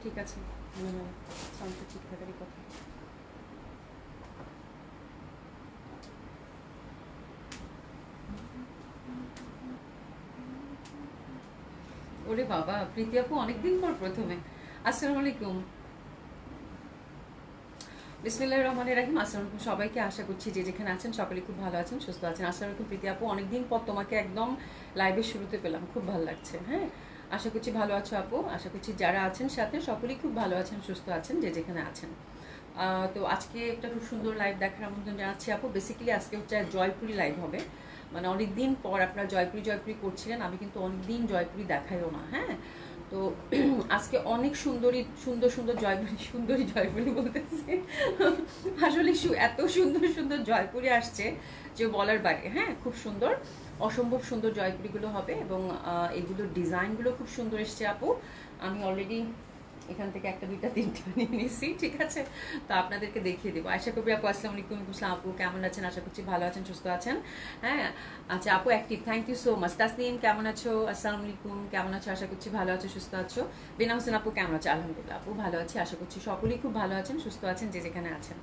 ঠিক আছে, মনে হয় সাউন্ডটা ঠিক থাকারই কথা। ওরে বাবা, প্রীতি আপু অনেকদিন পর প্রথমে। আসসালামু আলাইকুম, বিসমিল্লাহির রহমানির রহিম। আসসালামু আলাইকুম সবাইকে, আশা করছি যে যেখানে আছেন সকলে খুব ভালো আছেন, সুস্থ আছেন। আসসালামু আলাইকুম প্রীতি আপু, অনেকদিন পর তোমাকে একদম লাইভের শুরুতে পেলাম, খুব ভালো লাগছে। হ্যাঁ, আশা করছি ভালো আছো আপু, আশা করছি যারা আছেন সাথে সকলেই খুব ভালো আছেন, সুস্থ আছেন যে যেখানে আছেন। তো আজকে একটা খুব সুন্দর লাইভ দেখার আমন্ত্রণ জানাচ্ছি আপু। বেসিক্যালি আজকে হচ্ছে জয়পুরি লাইভ হবে, মানে অনেকদিন পর আপনারা জয়পুরি জয়পুরি করছিলেন, আমি কিন্তু অনেকদিন জয়পুরি দেখাইও না। হ্যাঁ, তো আজকে অনেক সুন্দরী সুন্দর সুন্দর জয়পুরি, সুন্দরী জয়পুরি বলতেছি, আসলে এত সুন্দর সুন্দর জয়পুরি আসছে যে বলার বাইরে। হ্যাঁ, খুব সুন্দর, অসম্ভব সুন্দর জয়পুরিগুলো হবে এবং এগুলোর ডিজাইনগুলো খুব সুন্দর এসছে আপু। আমি অলরেডি এখান থেকে একটা দুইটা তিনটা নিয়ে নিচ্ছি, ঠিক আছে? তো আপনাদেরকে দেখিয়ে দেবো। আশা করি আপু, আসসালামু আলাইকুম। ইসলাম আপু কেমন আছেন? আশা করছি ভালো আছেন, সুস্থ আছেন। হ্যাঁ, আচ্ছা আপু active, thank you so much. Tasnim কেমন আছো? আসসালামু আলাইকুম, কেমন আছো? আশা করছি ভালো আছো, সুস্থ আছো। বিনা হোসেন আপু কেমন আছো? আলহামদুলিল্লাহ আপু ভালো আছি, আশা করছি সকলেই খুব ভালো আছেন, সুস্থ আছেন যে যেখানে আছেন।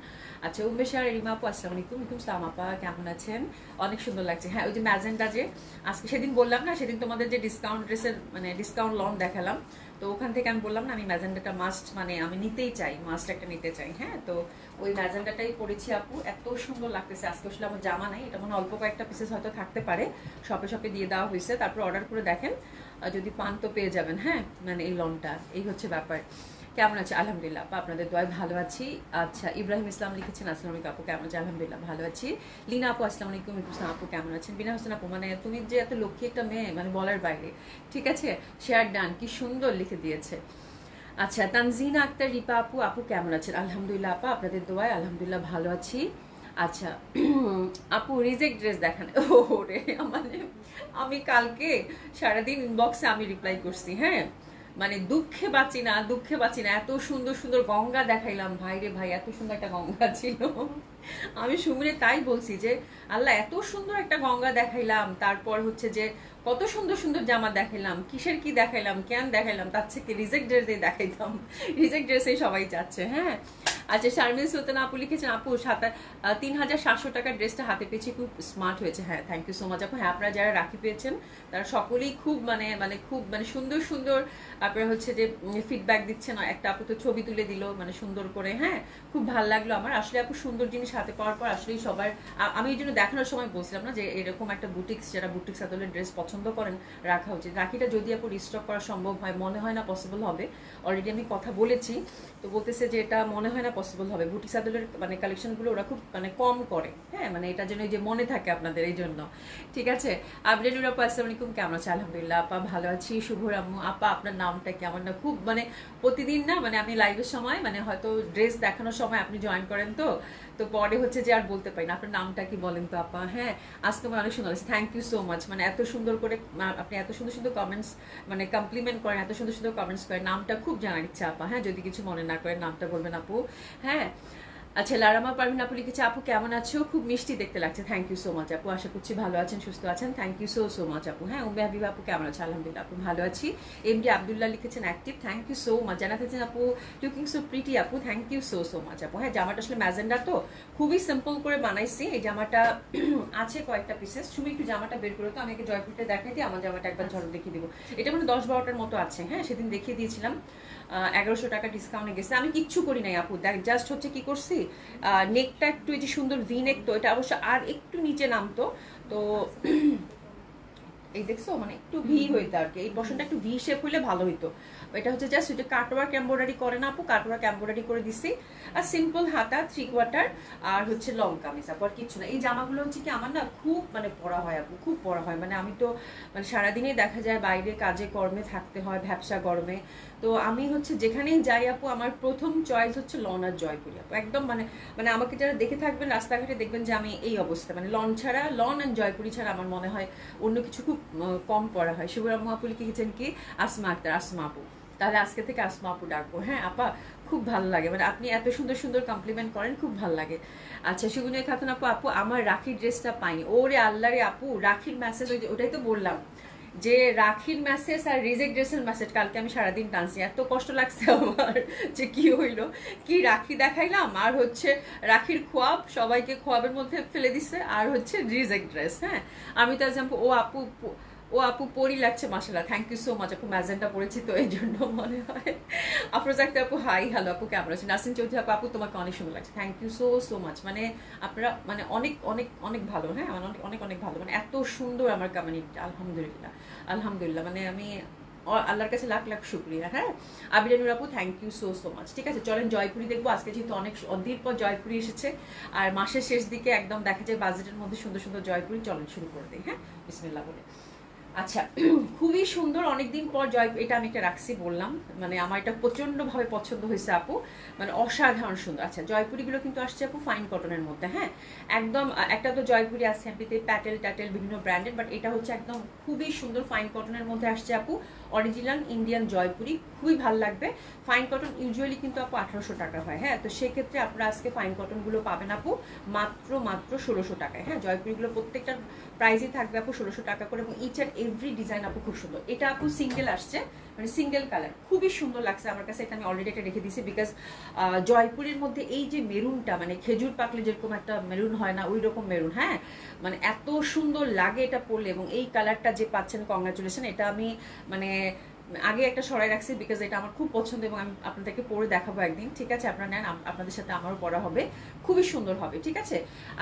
আচ্ছা উম্মেশার রিমা আপু আসসালামু আলাইকুম। ইসলাম আপা কেমন আছেন? অনেক সুন্দর লাগছে। হ্যাঁ, ওই যে ম্যাজেন্টা, যে আজকে সেদিন বললাম না, সেদিন তোমাদের যে ডিসকাউন্ট ড্রেসের মানে ডিসকাউন্ট লন দেখালাম, তো ওখান থেকে আমি বললাম না আমি ম্যাজেন্ডাটা মাস্ট, মানে আমি নিতেই চাই, মাস্ট একটা নিতে চাই। হ্যাঁ, তো ওই ম্যাজেন্ডাটাই পরেছি আপু, এত সুন্দর লাগতেছে। আজকে আসলে আমার জামা নাই, এটা মানে অল্প কয়েকটা পিসেস হয়তো থাকতে পারে, শপে শপে দিয়ে দেওয়া হয়েছে, তারপর অর্ডার করে দেখেন, যদি পান তো পেয়ে যাবেন। হ্যাঁ, মানে এই লনটা, এই হচ্ছে ব্যাপার। কেমন আছে? আলহামদুলিল্লাহ আপা, আপনাদের দোয়ায় ভালো আছি। আচ্ছা, ইব্রাহিম ইসলাম লিখেছেন আসসালামু আলাইকুম আপু কেমন আছে? আলহামদুলিল্লাহ ভালো আছি। লিনা আপু আসসালামু আলাইকুম। ইসলাম আপু কেমন আছেন? বিনা হোসেন আপু, মানে তুমি যে এত লক্ষ্মী একটা মেয়ে, মানে বলার বাইরে। ঠিক আছে, শেয়ার ডান, কি সুন্দর লিখে দিয়েছে। আচ্ছা, তানজিনা আক্তার রিপা আপু, আপু কেমন আছেন? আলহামদুলিল্লাহ আপা, আপনাদের দোয়ায় আলহামদুলিল্লাহ ভালো আছি। আচ্ছা আপু, রিজেক্ট ড্রেস দেখান। ওরে, মানে আমি কালকে সারাদিন ইনবক্সে আমি রিপ্লাই করছি। হ্যাঁ, মানে দুঃখে বাঁচি না, দুঃখে বাঁচি না, এত সুন্দর সুন্দর গঙ্গা দেখাইলাম ভাই রে ভাই, এত সুন্দর একটা গঙ্গা ছিল। আমি সুমিরে তাই বলছি যে আল্লাহ, এত সুন্দর একটা গঙ্গা দেখাইলাম, তারপর হচ্ছে যে কত সুন্দর সুন্দর জামা দেখাইলাম, কিসের কি দেখাইলাম, কেন দেখাইলাম, তার থেকে রিজেক্ট ড্রেসে দেখাইতাম। রিজেক্ট ড্রেসেই সবাই যাচ্ছে। হ্যাঁ, আচ্ছা শারমিন সুলতানা আপু লিখেছেন আপু 3700 টাকার ড্রেসটা হাতে পেয়েছি, খুব স্মার্ট হয়েছে। হ্যাঁ, থ্যাংক ইউ সো মাচ আপু। হ্যাঁ, আপনারা যারা রাখি পেয়েছেন তারা সকলেই খুব মানে খুব মানে সুন্দর সুন্দর আপনারা হচ্ছে যে ফিডব্যাক দিচ্ছেন। একটা আপু তো ছবি তুলে দিল মানে সুন্দর করে। হ্যাঁ, খুব ভালো লাগলো আমার। আসলে আপু সুন্দর জিনিস হাতে পাওয়ার পর আসলেই সবার, আমি এই জন্য দেখানোর সময় বলছিলাম না যে এরকম একটা বুটিক্স, যারা বুটিক্স আদলের ড্রেস পছন্দ করেন রাখা উচিত। রাখিটা যদি আপু রিস্টক করা সম্ভব হয়, মনে হয় না পসিবল হবে। অলরেডি আমি কথা বলেছি, তো বলতেছে যে এটা মনে হয় না পসিবল হবে। বুটিক্স আদলের মানে কালেকশনগুলো ওরা খুব মানে কম করে। হ্যাঁ, মানে এটা যেন যে মনে থাকে আপনাদের, এই জন্য। ঠিক আছে, আবরেনুর আপা আসসালামু আলাইকুম, কেমন আছে? আলহামদুলিল্লাহ আপা ভালো আছি। শুভর আম্মু আপা, আপনার নামটা কি? আমার না খুব মানে প্রতিদিন না, মানে আমি লাইভের সময় মানে হয়তো ড্রেস দেখানোর সময় আপনি জয়েন করেন, তো তো পরে হচ্ছে যে আর বলতে পারি না। আপনার নামটা কি বলেন তো আপা? হ্যাঁ, আজ তোমার অনেক সুন্দর আছে, থ্যাংক ইউ সো মাচ। মানে এত সুন্দর করে আপনি এত সুন্দর সুন্দর কমেন্টস মানে কমপ্লিমেন্ট করেন, এত সুন্দর সুন্দর কমেন্টস করেন। নামটা খুব জানার ইচ্ছা আপা। হ্যাঁ, যদি কিছু মনে না করেন নামটা বলবেন আপু। হ্যাঁ, আচ্ছা লারামা পারভিন আপু লিখেছে আপু কেমন আছো? খুব মিষ্টি দেখতে লাগছে, থ্যাংক ইউ সো মাচ আপু। আশা করছি ভালো আছেন, সুস্থ আছেন, thank you so so much আপু। হ্যাঁ, উম্মে হাবিবা আপু কেমন আছে? আলহামদুলিল্লাহ আপু ভালো আছি। এমডি আব্দুল্লাহ লিখেছেন active, thank you so much. জানাতেছেন আপু লুকিং সো প্রিটি আপু, thank you so so much আপু। হ্যাঁ, জামাটা আসলে ম্যাজেন্ডা, তো খুবই সিম্পল করে বানাইছি। এই জামাটা আছে কয়েকটা পিসেস, তুমি একটু জামাটা বের করো তো, আমি একে জয়পুরটা দেখাই দিই। আমার জামাটা একবার ঝলক দেখিয়ে দিব। এটা মানে 10-12টার মতো আছে। হ্যাঁ, সেদিন দেখিয়ে দিয়েছিলাম, 1100 টাকা ডিসকাউন্টে গেছে। আমি কিচ্ছু করি নাই আপু, দেখ জাস্ট হচ্ছে কি করছি, নেকটা একটু এই যে সুন্দর ভি নেক, তো এটা অবশ্য আর একটু নিচে নামতো, তো এই দেখছো মানে একটু ভি হইতো আর কি, এই বসনটা একটু ভি শেপ হইলে ভালো হইতো। এটা হচ্ছে জাস্ট ওইটা কাটওয়ার্ক এমব্রয়ডারি করে না আপু, কাটওয়ার্ক এমব্রয়ডারি করে দিছি। আর সিম্পল হাতা 3/4 আর হচ্ছে লং কামিজ আপু, আর কিছু না। এই জামাগুলো হচ্ছে কি আমার না খুব মানে পরা হয় আপু, খুব পরা হয়। মানে আমি তো মানে সারাদিনই দেখা যায় বাইরে কাজে কর্মে থাকতে হয়, ভ্যাবসা গরমে। তো আমি হচ্ছে যেখানেই যাই আপু, আমার প্রথম চয়েস হচ্ছে লন আর জয়পুরি আপু, একদম মানে মানে আমাকে যারা দেখে থাকবেন রাস্তাঘাটে দেখবেন যে আমি এই অবস্থা, মানে লন ছাড়া, লন অ্যান্ড জয়পুরি ছাড়া আমার মনে হয় অন্য কিছু খুব কম পড়া হয়। শুভরাম আপু লিখেছেন কি আসমা আক্তার, আসমা আপু, তাহলে আজকে থেকে আসমা আপু ডাকবো। হ্যাঁ আপা, খুব ভালো লাগে, মানে আপনি এত সুন্দর সুন্দর কমপ্লিমেন্ট করেন, খুব ভালো লাগে। আচ্ছা সুগুনিয়া খাতুন আপু, আপু আমার রাখির ড্রেসটা পাইনি। ওরে আল্লাহ রে আপু, রাখির মেসেজ ওইটাই তো বললাম, যে রাখির মেসেজ আর রিজেক্ট ড্রেসের মেসেজ কালকে আমি সারাদিন টানছি, এত কষ্ট লাগছে আমার যে কি হইলো, কি রাখি দেখাইলাম আর হচ্ছে রাখির খোয়াব সবাইকে খোয়াবের মধ্যে ফেলে দিচ্ছে, আর হচ্ছে রিজেক্ট ড্রেস। হ্যাঁ, আমি তো এক্সাম্পল ও আপু পরি লাগছে মাশাআল্লাহ, থ্যাংক ইউ সো মাচ আপু, ম্যাজেন্টা পড়েছি তো এই জন্য মনে হয়। আফরোজা আক্তার আপু হাই, হ্যালো আপু কেমন আছেন? নাসিন চৌধুরী আপু তোমাকে অনেক সুন্দর লাগছে, thank you so so much. মানে আপনারা মানে অনেক অনেক অনেক ভালো, হ্যাঁ মানে অনেক অনেক ভালো, মানে এত সুন্দর আমার কমিউনিটি, আলহামদুলিল্লাহ আলহামদুলিল্লাহ, মানে আমি আল্লাহর কাছে লাখ লাখ শুক্রিয়া। হ্যাঁ, আবিরানুর আপু thank you so so much. ঠিক আছে, চলেন জয়পুরি দেখবো আজকে, যেহেতু অনেক দিন পর জয়পুরি এসেছে আর মাসের শেষ দিকে একদম দেখা যায় বাজেটের মধ্যে সুন্দর সুন্দর জয়পুরি, চলেন শুরু করে দিই। হ্যাঁ, বিসমিল্লাহ বলে। আচ্ছা, খুবই সুন্দর, অনেকদিন পর এটা আমি একটা রাখছি বললাম, মানে আমার এটা প্রচন্ডভাবে পছন্দ হয়েছে আপু, মানে অসাধারণ সুন্দর। আচ্ছা, জয়পুরিগুলো কিন্তু আসছে আপু ফাইন কটনের মধ্যে। হ্যাঁ, একদম একটা তো জয়পুরি আছে এমপিতে প্যাটেল ট্যাটেল বিভিন্ন ব্র্যান্ডেড, বাট এটা হচ্ছে একদম খুবই সুন্দর ফাইন কটনের মধ্যে আসছে আপু, অরিজিনাল ইন্ডিয়ান জয়পুরি, খুবই ভালো লাগবে। ফাইন কটন ইউজুয়ালি কিন্তু আপু 1800 টাকা হয়। হ্যাঁ, তো সেক্ষেত্রে আপনারা আজকে ফাইন কটনগুলো পাবেন আপু মাত্র 1600 টাকায়। হ্যাঁ, জয়পুরিগুলো প্রত্যেকটার প্রাইসই থাকবে আপু 1600 টাকা করে, এবং ইচ অ্যান্ড এভরি ডিজাইন আপু খুব সুন্দর। এটা আপু সিঙ্গেল আসছে, মানে সিঙ্গেল কালার, খুবই সুন্দর লাগছে আমার কাছে। এটা আমি অলরেডি এটা রেখে দিয়েছি বিকজ জয়পুরের মধ্যে এই যে মেরুনটা, মানে খেজুর পাকলে যেরকম একটা মেরুন হয় না, ওই রকম মেরুন। হ্যাঁ, মানে এত সুন্দর লাগে এটা পরলে, এবং এই কালারটা যে পাচ্ছেন কংগ্রাচুলেশন। এটা আমি মানে আগে একটা সরাই রাখছি বিকজ এটা আমার খুব পছন্দ, এবং আমি আপনাদেরকে পরে দেখাবো একদিন। ঠিক আছে, আপনারা নেন, আপনাদের সাথে আমারও পড়া হবে, খুবই সুন্দর হবে। ঠিক আছে,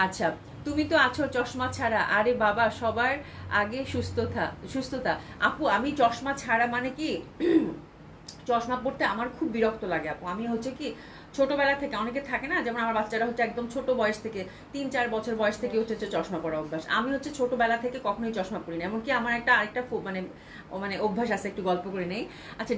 আচ্ছা তুমি তো আছো চশমা ছাড়া, আরে বাবা সবার আগে সুস্থতা আপু। আমি চশমা ছাড়া মানে কি চশমা পড়তে আমার খুব বিরক্ত লাগে আপু। আমি হচ্ছে কি ছোটবেলা থেকে, অনেকে থাকে না যেমন আমার বাচ্চারা হচ্ছে একদম ছোট বয়স থেকে 3-4 বছর বয়স থেকে হচ্ছে চশমা পরা অভ্যাস। আমি হচ্ছে ছোটবেলা থেকে কখনোই চশমা পরি না, এমনকি আমার আরেকটা মানে মানে অভ্যাস আছে, একটু গল্প করে নেই। আচ্ছা,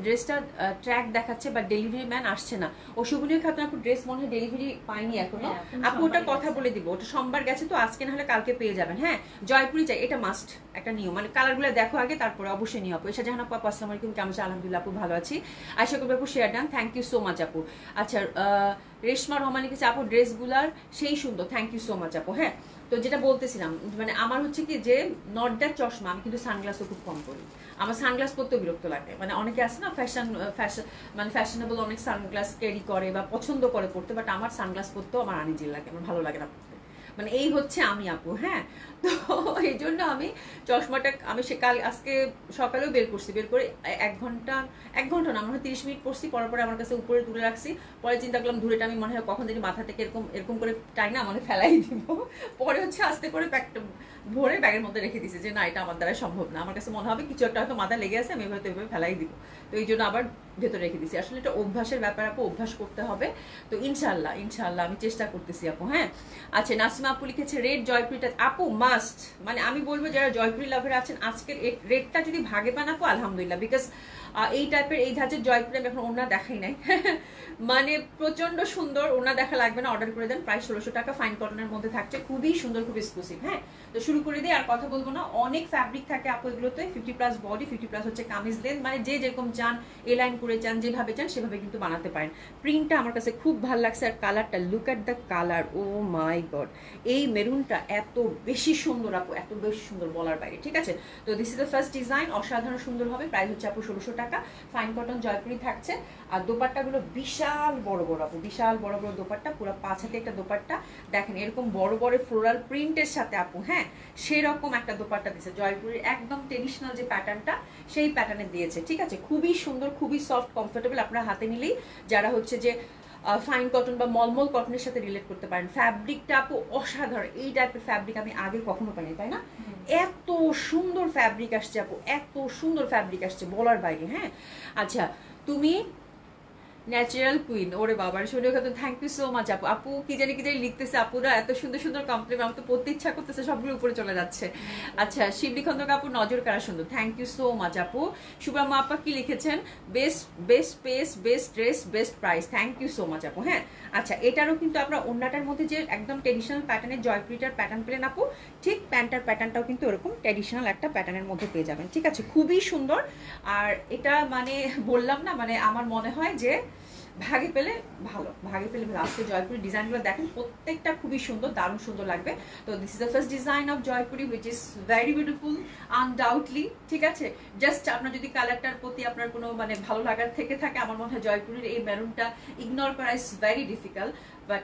ড্রেসটা ট্র্যাক দেখাচ্ছে বা ডেলিভারি ম্যান আসছে না। ও শুভনীয় খাতুন আপু ড্রেস মনে হয় ডেলিভারি পাইনি এখনো আপু, ওটা কথা বলে দিব, ওটা সোমবার গেছে তো, আজকে না হলে কালকে পেয়ে যাবেন। হ্যাঁ, জয়পুরি চাই, এটা মাস্ট একটা নিয়ম, মানে কালারগুলো দেখো আগে তারপরে অবশ্যই নিও আপু। এসা জাহান আপু আসসালামু আলাইকুম, কেমন আছে? আলহামদুলিল্লাহ আপু ভালো আছি। আয়শা কবির আপু share done, thank you so much আপু। আচ্ছা, রেশমা রহমান লিখেছে আপু ড্রেসগুলার সেই সুন্দর, থ্যাংক ইউ সো মাচ আপু। হ্যাঁ, তো যেটা বলতেছিলাম, মানে আমার হচ্ছে কি যে নট দ্যাট চশমা, আমি কিন্তু সানগ্লাসও খুব কম করি, আমার সানগ্লাস পরতেও বিরক্ত লাগে। মানে অনেকে আছে না মানে ফ্যাশনেবল অনেক সানগ্লাস ক্যারি করে বা পছন্দ করে পড়তে, বাট আমার সানগ্লাস পরতেও আমার আনিজি লাগে, আমার ভালো লাগে না পড়তে, মানে এই হচ্ছে আমি আপু। হ্যাঁ, তো এই জন্য আমি চশমাটা আমি আজকে সকালেও বের করে 1 ঘন্টা না, মনে হয় 30 মিনিট পরছি, পরার পরে আমার কাছে উপরে তুলে রাখছি। পরে চিন্তা করলাম দূরেটা আমি মনে হয় কখন যদি মাথা থেকে এরকম করে টাই না, মানে ফেলাই দিব। পরে হচ্ছে আস্তে করে ভরে ব্যাগের মধ্যে রেখে দিয়েছি যে না, এটা আমার দ্বারা সম্ভব না, আমার কাছে মনে হবে কিছু একটা হয়তো মাথা লেগে আছে, আমি হয়তো এভাবে ফেলাই দিব। তো এই জন্য আবার ভেতরে রেখে দিয়েছি। আসলে এটা অভ্যাসের ব্যাপার আপু, অভ্যাস করতে হবে। তো ইনশাল্লাহ আমি চেষ্টা করতেছি আপু। হ্যাঁ, আচ্ছা নাসিমা আপু লিখেছে রেড জয়পুরিটা আপু মাস্ট, মানে আমি বলবো যারা জয়পুরি লাভার আছেন আজকের রেডটা যদি ভাগে পান আপু আলহামদুলিল্লাহ, বিকজ এই টাইপের এই ধাঁচের জয়পুরি আমি এখন ওনা দেখাই নাই। মানে প্রচন্ড সুন্দর, ওনা দেখা লাগবে না, অর্ডার করে দেন, প্রায় 1600 টাকা, ফাইন কটনের মধ্যে থাকছে, খুবই সুন্দর, খুব এক্সক্লুসিভ। হ্যাঁ, তো শুরু করে দিই, আর কথা বলবো না। অনেক ফ্যাব্রিক থাকে আপু এগুলোতে, 50+ বডি, 50+ হচ্ছে কামিজ লেন্থ, মানে যে যেরকম চান, এ লাইন করে চান, যেভাবে চান সেভাবে কিন্তু বানাতে পারেন। প্রিন্টটা আমার কাছে খুব ভালো লাগছে, আর কালারটা, look at the colour, oh my god, এই মেরুনটা এত বেশি সুন্দর আপু, এত বেশি সুন্দর বলার বাইরে। ঠিক আছে, তো this is the first design, অসাধারণ সুন্দর হবে, প্রাইস হচ্ছে আপু 1600 টাকা, ফাইন কটন জয়পুরি থাকছে। আর দোপাট্টাগুলো বিশাল বড় বড় আপু, বিশাল বড় বড় দোপাট্টা, পুরো 5 হাতে একটা দোপাট্টা, দেখেন এরকম বড় বড় ফ্লোরাল প্রিন্টের সাথে আপু। হ্যাঁ, সেরকম একটা দোপাট্টা দিয়েছে জয়পুরের, একদম ট্রেডিশনাল যে প্যাটার্নটা সেই প্যাটার্নে দিয়েছে। ঠিক আছে, খুবই সুন্দর, খুবই সফট, কমফোর্টেবল, আপনারা হাতে নিলেই যারা হচ্ছে যে ফাইন কটন বা মলমল কটনের সাথে রিলেট করতে পারেন। ফ্যাব্রিকটা আপু অসাধারণ, এই টাইপের ফ্যাব্রিক আমি আগে কখনো পাইনি, তাই না? এত সুন্দর ফ্যাব্রিক আসছে আপু, এত সুন্দর ফ্যাব্রিক আসছে বলার বাইরে। হ্যাঁ, আচ্ছা তুমি ন্যাচারাল কুইন, ওরে বাবার শুনে Khatun, thank you so much আপু। আপু কি জানি লিখতেছে আপুরা, এত সুন্দর সুন্দর কমপ্লিমেন্ট, আমার তো পড়তে ইচ্ছা করতেছে, সবগুলো উপরে চলে যাচ্ছে। আচ্ছা, শিবলি খন্দক আপু নজর কারা সুন্দর, থ্যাংক ইউ সো মাচ আপু। শুভ্রামা আপা কি লিখেছেন, best space, best dress, best price, thank you so much আপু। হ্যাঁ, আচ্ছা এটারও কিন্তু আপনারা ওন্নাটার মধ্যে যে একদম ট্রেডিশনাল প্যাটার্নের জয়পুরিটার প্যাটার্ন পেলেন আপু, ঠিক প্যান্টার প্যাটার্নটাও কিন্তু ওরকম ট্রেডিশনাল একটা প্যাটার্নের মধ্যে পেয়ে যাবেন। ঠিক আছে, খুবই সুন্দর। আর এটা মানে বললাম না, মানে আমার মনে হয় যে ভাগে পেলে ভালো, ভাগে পেলে ভালো। আজকে জয়পুরি ডিজাইনগুলো দেখেন, প্রত্যেকটা খুবই সুন্দর, দারুণ সুন্দর লাগবে। তো this is the first design of Jaipuri which is very beautiful undoubtedly, ঠিক আছে। জাস্ট আপনার যদি কালারটার প্রতি আপনার কোনো মানে ভালো লাগার থেকে থাকে, আমার মনে হয় জয়পুরির এই মেরুনটা ইগনোর করা ইজ ভেরি ডিফিকাল্ট, বাট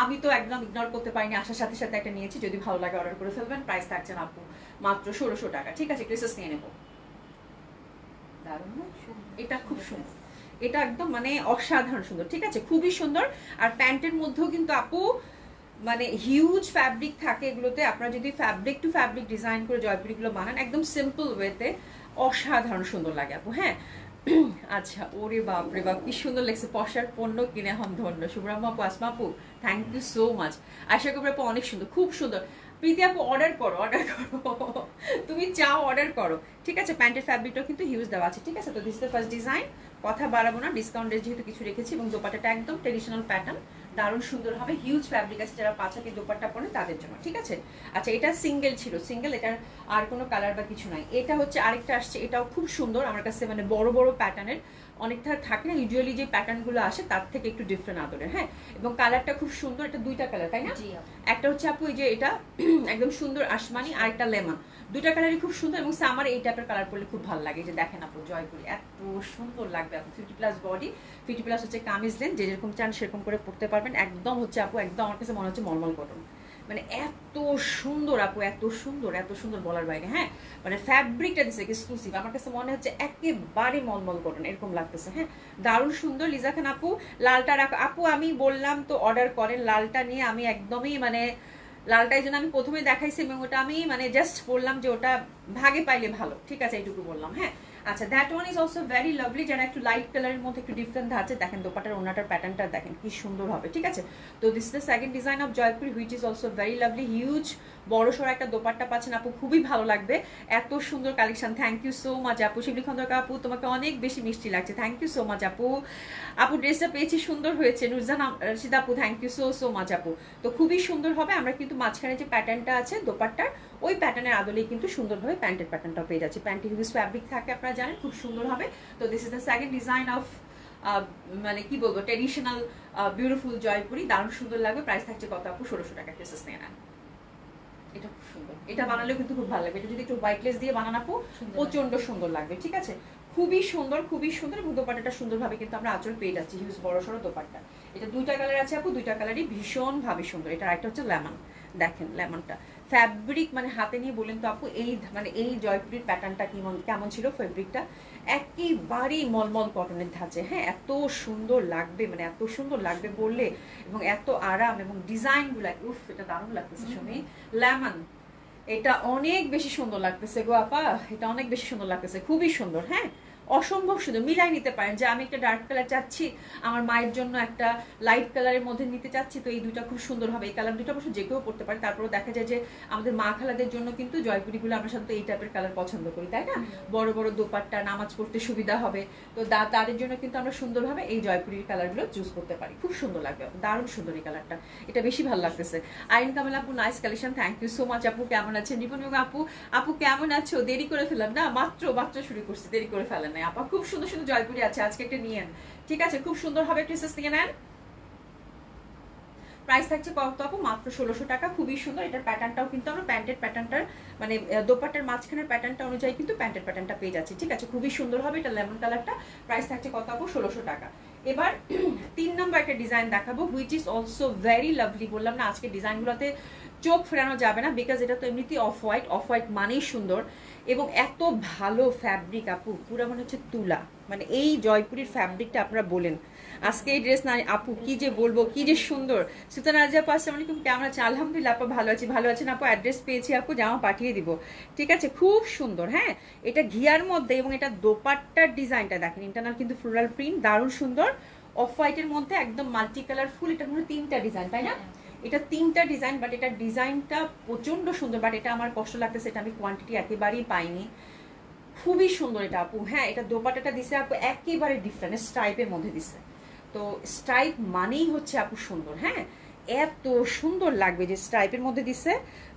আমি তো একদম ইগনোর করতে পারিনি, আসার সাথে সাথে একটা নিয়েছি। যদি ভালো লাগে অর্ডার করে ফেলবেন। প্রাইস থাকছে না আপু মাত্র 1600 টাকা, ঠিক আছে। ক্রিসেস নিয়ে নেবো। দারুণ, এটা খুব সুন্দর, এটা একদম মানে অসাধারণ সুন্দর, ঠিক আছে, খুবই সুন্দর। আর প্যান্টের মধ্যেও কিন্তু আপু মানে হিউজ ফ্যাব্রিক থাকে এগুলোতে। আপনারা যদি ফ্যাব্রিক টু ফ্যাব্রিক ডিজাইন করে জয়পুরিগুলো বানান একদম সিম্পল ওয়েতে, অসাধারণ সুন্দর লাগে আপু। হ্যাঁ, আচ্ছা, ওরে বাপ রে বাপ, কি সুন্দর লাগছে। পশার পণ্য কিনে হন ধন্য। শুভ্রাম আপু, আসমা আপু, থ্যাংক ইউ সো মাচ। আশা করি আপু অনেক সুন্দর, খুব সুন্দর। প্রীতি আপু অর্ডার করো, অর্ডার করো, তুমি চাও অর্ডার করো, ঠিক আছে। প্যান্টের ফ্যাব্রিকটাও কিন্তু হিউজ দেওয়া আছে, ঠিক আছে। তো this is the first design. কথা বাড়াবো না, ডিসকাউন্টের যেহেতু কিছু রেখেছি, এবং দোপাট্টাটা একদম ট্রেডিশনাল প্যাটার্ন, দারুণ সুন্দর হবে। হিউজ ফ্যাব্রিক আছে, যারা পাঁচাকে দোপাট্টা পরে তাদের জন্য, ঠিক আছে। আচ্ছা, এটা সিঙ্গেল ছিল, সিঙ্গেল, এটার আর কোনো কালার বা কিছু নাই। এটা হচ্ছে আরেকটা আসছে, এটাও খুব সুন্দর আমার কাছে, মানে বড় বড় প্যাটার্নের, অনেকটা থাকে না ইউজুয়ালি যে প্যাটার্নগুলো আসে তার থেকে একটু ডিফারেন্ট আদরের। হ্যাঁ, এবং কালারটা খুব সুন্দর। এটা দুইটা কালার, তাই না? একটা হচ্ছে আপু এই যে এটা একদম সুন্দর আসমানি, আর একটা লেমন, দুইটা কালারই খুব সুন্দর। এবং সামার এই টাইপের কালার পরলে খুব ভালো লাগে। যে দেখেন আপু জয়পুরি এত সুন্দর লাগবে আপু। 50+ বডি, 50+ হচ্ছে কামিজ লেন, যে যেরকম চান সেরকম করে পরতে পারবেন। একদম হচ্ছে আপু একদম আমার কাছে মনে হচ্ছে মলমল কটন, মানে এত সুন্দর আপু, এত সুন্দর, এত সুন্দর বলার বাইরে। হ্যাঁ, মানে ফ্যাব্রিকটা দিচ্ছে এক্সক্লুসিভ, আমার কাছে মনে হচ্ছে একেবারে মলমল কটন এরকম লাগতেছে। হ্যাঁ, দারুণ সুন্দর। লিজা খান আপু, লালটা রাখো আপু, আমি বললাম তো অর্ডার করেন। লালটা নিয়ে আমি একদমই মানে লালটাই জন্য আমি প্রথমে দেখাইছি, এবং ওটা আমি মানে জাস্ট বললাম যে ওটা ভাগে পাইলে ভালো, ঠিক আছে, এইটুকু বললাম। হ্যাঁ, আচ্ছা, that one is also very lovely. যারা একটু লাইট কালারের মধ্যে একটু ডিফারেন্ট আছে, দেখেন দোপাটার ওনাটার প্যাটার্নটা দেখেন কি সুন্দর হবে, ঠিক আছে। তো this is the second design of Jaipuri which is also very lovely. Huge বড় সড়ো একটা দোপাট্টা পাচ্ছেন আপু, খুবই ভালো লাগবে। এত সুন্দর collection, thank you so much আপু। শিবলি খন্দকার আপু, তোমাকে অনেক বেশি মিষ্টি লাগছে, থ্যাংক ইউ সো মাচ আপু। আপু ড্রেসটা পেয়েছি, সুন্দর হয়েছে। নুরজান রশিদ আপু, thank you so so much আপু। তো খুবই সুন্দর হবে। আমরা কিন্তু মাঝখানে যে প্যাটার্নটা আছে দোপাট্টার, ওই প্যাটার্নের আদলেই কিন্তু সুন্দরভাবে প্যান্টের প্যাটার্নটাও পেয়ে যাচ্ছে। প্যান্টে হিউজ ফ্যাব্রিক থাকে, আপনারা জানেন, খুব সুন্দর হবে। তো this is the second design of মানে কি বলবো, ট্রেডিশনাল বিউটিফুল জয়পুরি, দারুণ সুন্দর লাগবে। প্রাইস থাকছে কত আপু? 1600 টাকা। ড্রেসেস নিয়ে নেন। এটা খুব সুন্দর, এটা বানালেও কিন্তু খুব ভালো লাগবে। এটা যদি একটু হোয়াইটলেস দিয়ে বানান আপু, প্রচন্ড সুন্দর লাগবে, ঠিক আছে। খুবই সুন্দর, খুবই সুন্দর। এবং দোপাট্টাটা সুন্দরভাবে কিন্তু আমরা আঁচল পেয়ে যাচ্ছি, হিউজ বড় সড়ো দোপাট্টা। এটা দুইটা কালার আছে আপু, দুইটা কালারই ভীষণ ভাবে সুন্দর। এটা আরেকটা হচ্ছে লেমন, দেখেন লেমনটা ফ্যাব্রিক মানে হাতে নিয়ে বলেন তো আপু, এই মানে এই জয়পুরির প্যাটার্নটা কেমন ছিল ফ্যাব্রিকটা? একেবারেই মলমল কটনের ধাঁচে। হ্যাঁ, এত সুন্দর লাগবে, মানে এত সুন্দর লাগবে বললে, এবং এত আরাম, এবং ডিজাইনগুলো উফ, এটা দারুণ লাগতেছে শুনি। লেমন, এটা অনেক বেশি সুন্দর লাগতেছে গো আপা, এটা অনেক বেশি সুন্দর লাগতেছে, খুবই সুন্দর। হ্যাঁ, অসম্ভব সুন্দর। মিলাই নিতে পারেন যে আমি একটা ডার্ক কালার চাচ্ছি, আমার মায়ের জন্য একটা লাইট কালারের মধ্যে নিতে চাচ্ছি, তো এই দুইটা খুব সুন্দর হবে। এই কালার দুটো অবশ্য যে কেউ পড়তে পারে। তারপরেও দেখা যায় যে আমাদের মা খালাদের জন্য কিন্তু জয়পুরিগুলো আমরা সাধারণত এই টাইপের কালার পছন্দ করি, তাই না? বড় বড় দোপাট্টা, নামাজ পড়তে সুবিধা হবে। তো তাদের জন্য কিন্তু আমরা সুন্দরভাবে এই জয়পুরির কালারগুলো চুজ করতে পারি। খুব সুন্দর লাগবে, দারুণ সুন্দর এই কালারটা, এটা বেশি ভালো লাগতেছে। আইন কামাল আপু, nice collection, thank you so much আপু। কেমন আছেন? নিপুণ আপু, আপু কেমন আছো? দেরি করে ফেললাম না, মাত্র শুরু করছি, দেরি করে ফেলেন নাই আপা। খুব সুন্দর সুন্দর জয়পুরি আছে, আজকে একটা নিয়েন, ঠিক আছে, খুব সুন্দর হবে। ড্রেসেস নিয়ে নেন। প্রাইস থাকছে কত আপু? মাত্র 1600 টাকা। খুবই সুন্দর। এটার প্যাটার্নটাও কিন্তু আমরা প্যান্টের প্যাটার্নটার মানে দোপাট্টার মাঝখানের প্যাটার্নটা অনুযায়ী কিন্তু প্যান্টের প্যাটার্নটা পেয়ে যাচ্ছে, ঠিক আছে, খুবই সুন্দর হবে। এটা লেমন কালারটা। প্রাইস থাকছে কত আপু? 1600 টাকা। এবার 3 নম্বর একটা ডিজাইন দেখাবো, which is also very lovely. বললাম না আজকে ডিজাইনগুলোতে চোখ ফেরানো যাবে না, বিকজ এটা তো এমনিতেই অফ হোয়াইট মানেই সুন্দর, এবং এত ভালো ফ্যাব্রিক আপু, পুরো মনে হচ্ছে তুলা। মানে এই জয়পুরির ফ্যাব্রিকটা আপনারা বলেন, আজকে এই ড্রেস না আপু কি যে বলবো, কি যে সুন্দর। সুতরাং আজ আপু, আসসালামু আলাইকুম, কেমন আছে? আলহামদুলিল্লাহ আপু, ভালো আছি। ভালো আছেন আপু? অ্যাড্রেস পেয়েছি আপু, জামা পাঠিয়ে দিব, ঠিক আছে, খুব সুন্দর। হ্যাঁ, এটা ঘিয়ার মধ্যে, এবং এটা দোপাট্টার ডিজাইনটা দেখেন, ইন্টারনাল কিন্তু ফ্লোরাল প্রিন্ট, দারুণ সুন্দর। অফ হোয়াইটের মধ্যে একদম মাল্টি কালার ফুল। এটা মনে 3টা ডিজাইন, তাই না? এটা 3টা ডিজাইন, বাট এটা ডিজাইনটা প্রচন্ড সুন্দর। বাট এটা আমার কষ্ট লাগতেছে, এটা আমি কোয়ান্টিটি একেবারেই পাইনি। খুবই সুন্দর এটা আপু। হ্যাঁ, এটা দোপাট্টাটা দিছে আপু একেবারে ডিফারেন্ট স্ট্রাইপের মধ্যে দিছে। তো স্ট্রাইপ মানেই হচ্ছে আপু সুন্দর। হ্যাঁ, এত সুন্দর লাগবে যে স্ট্রাইপের মধ্যে দিছে।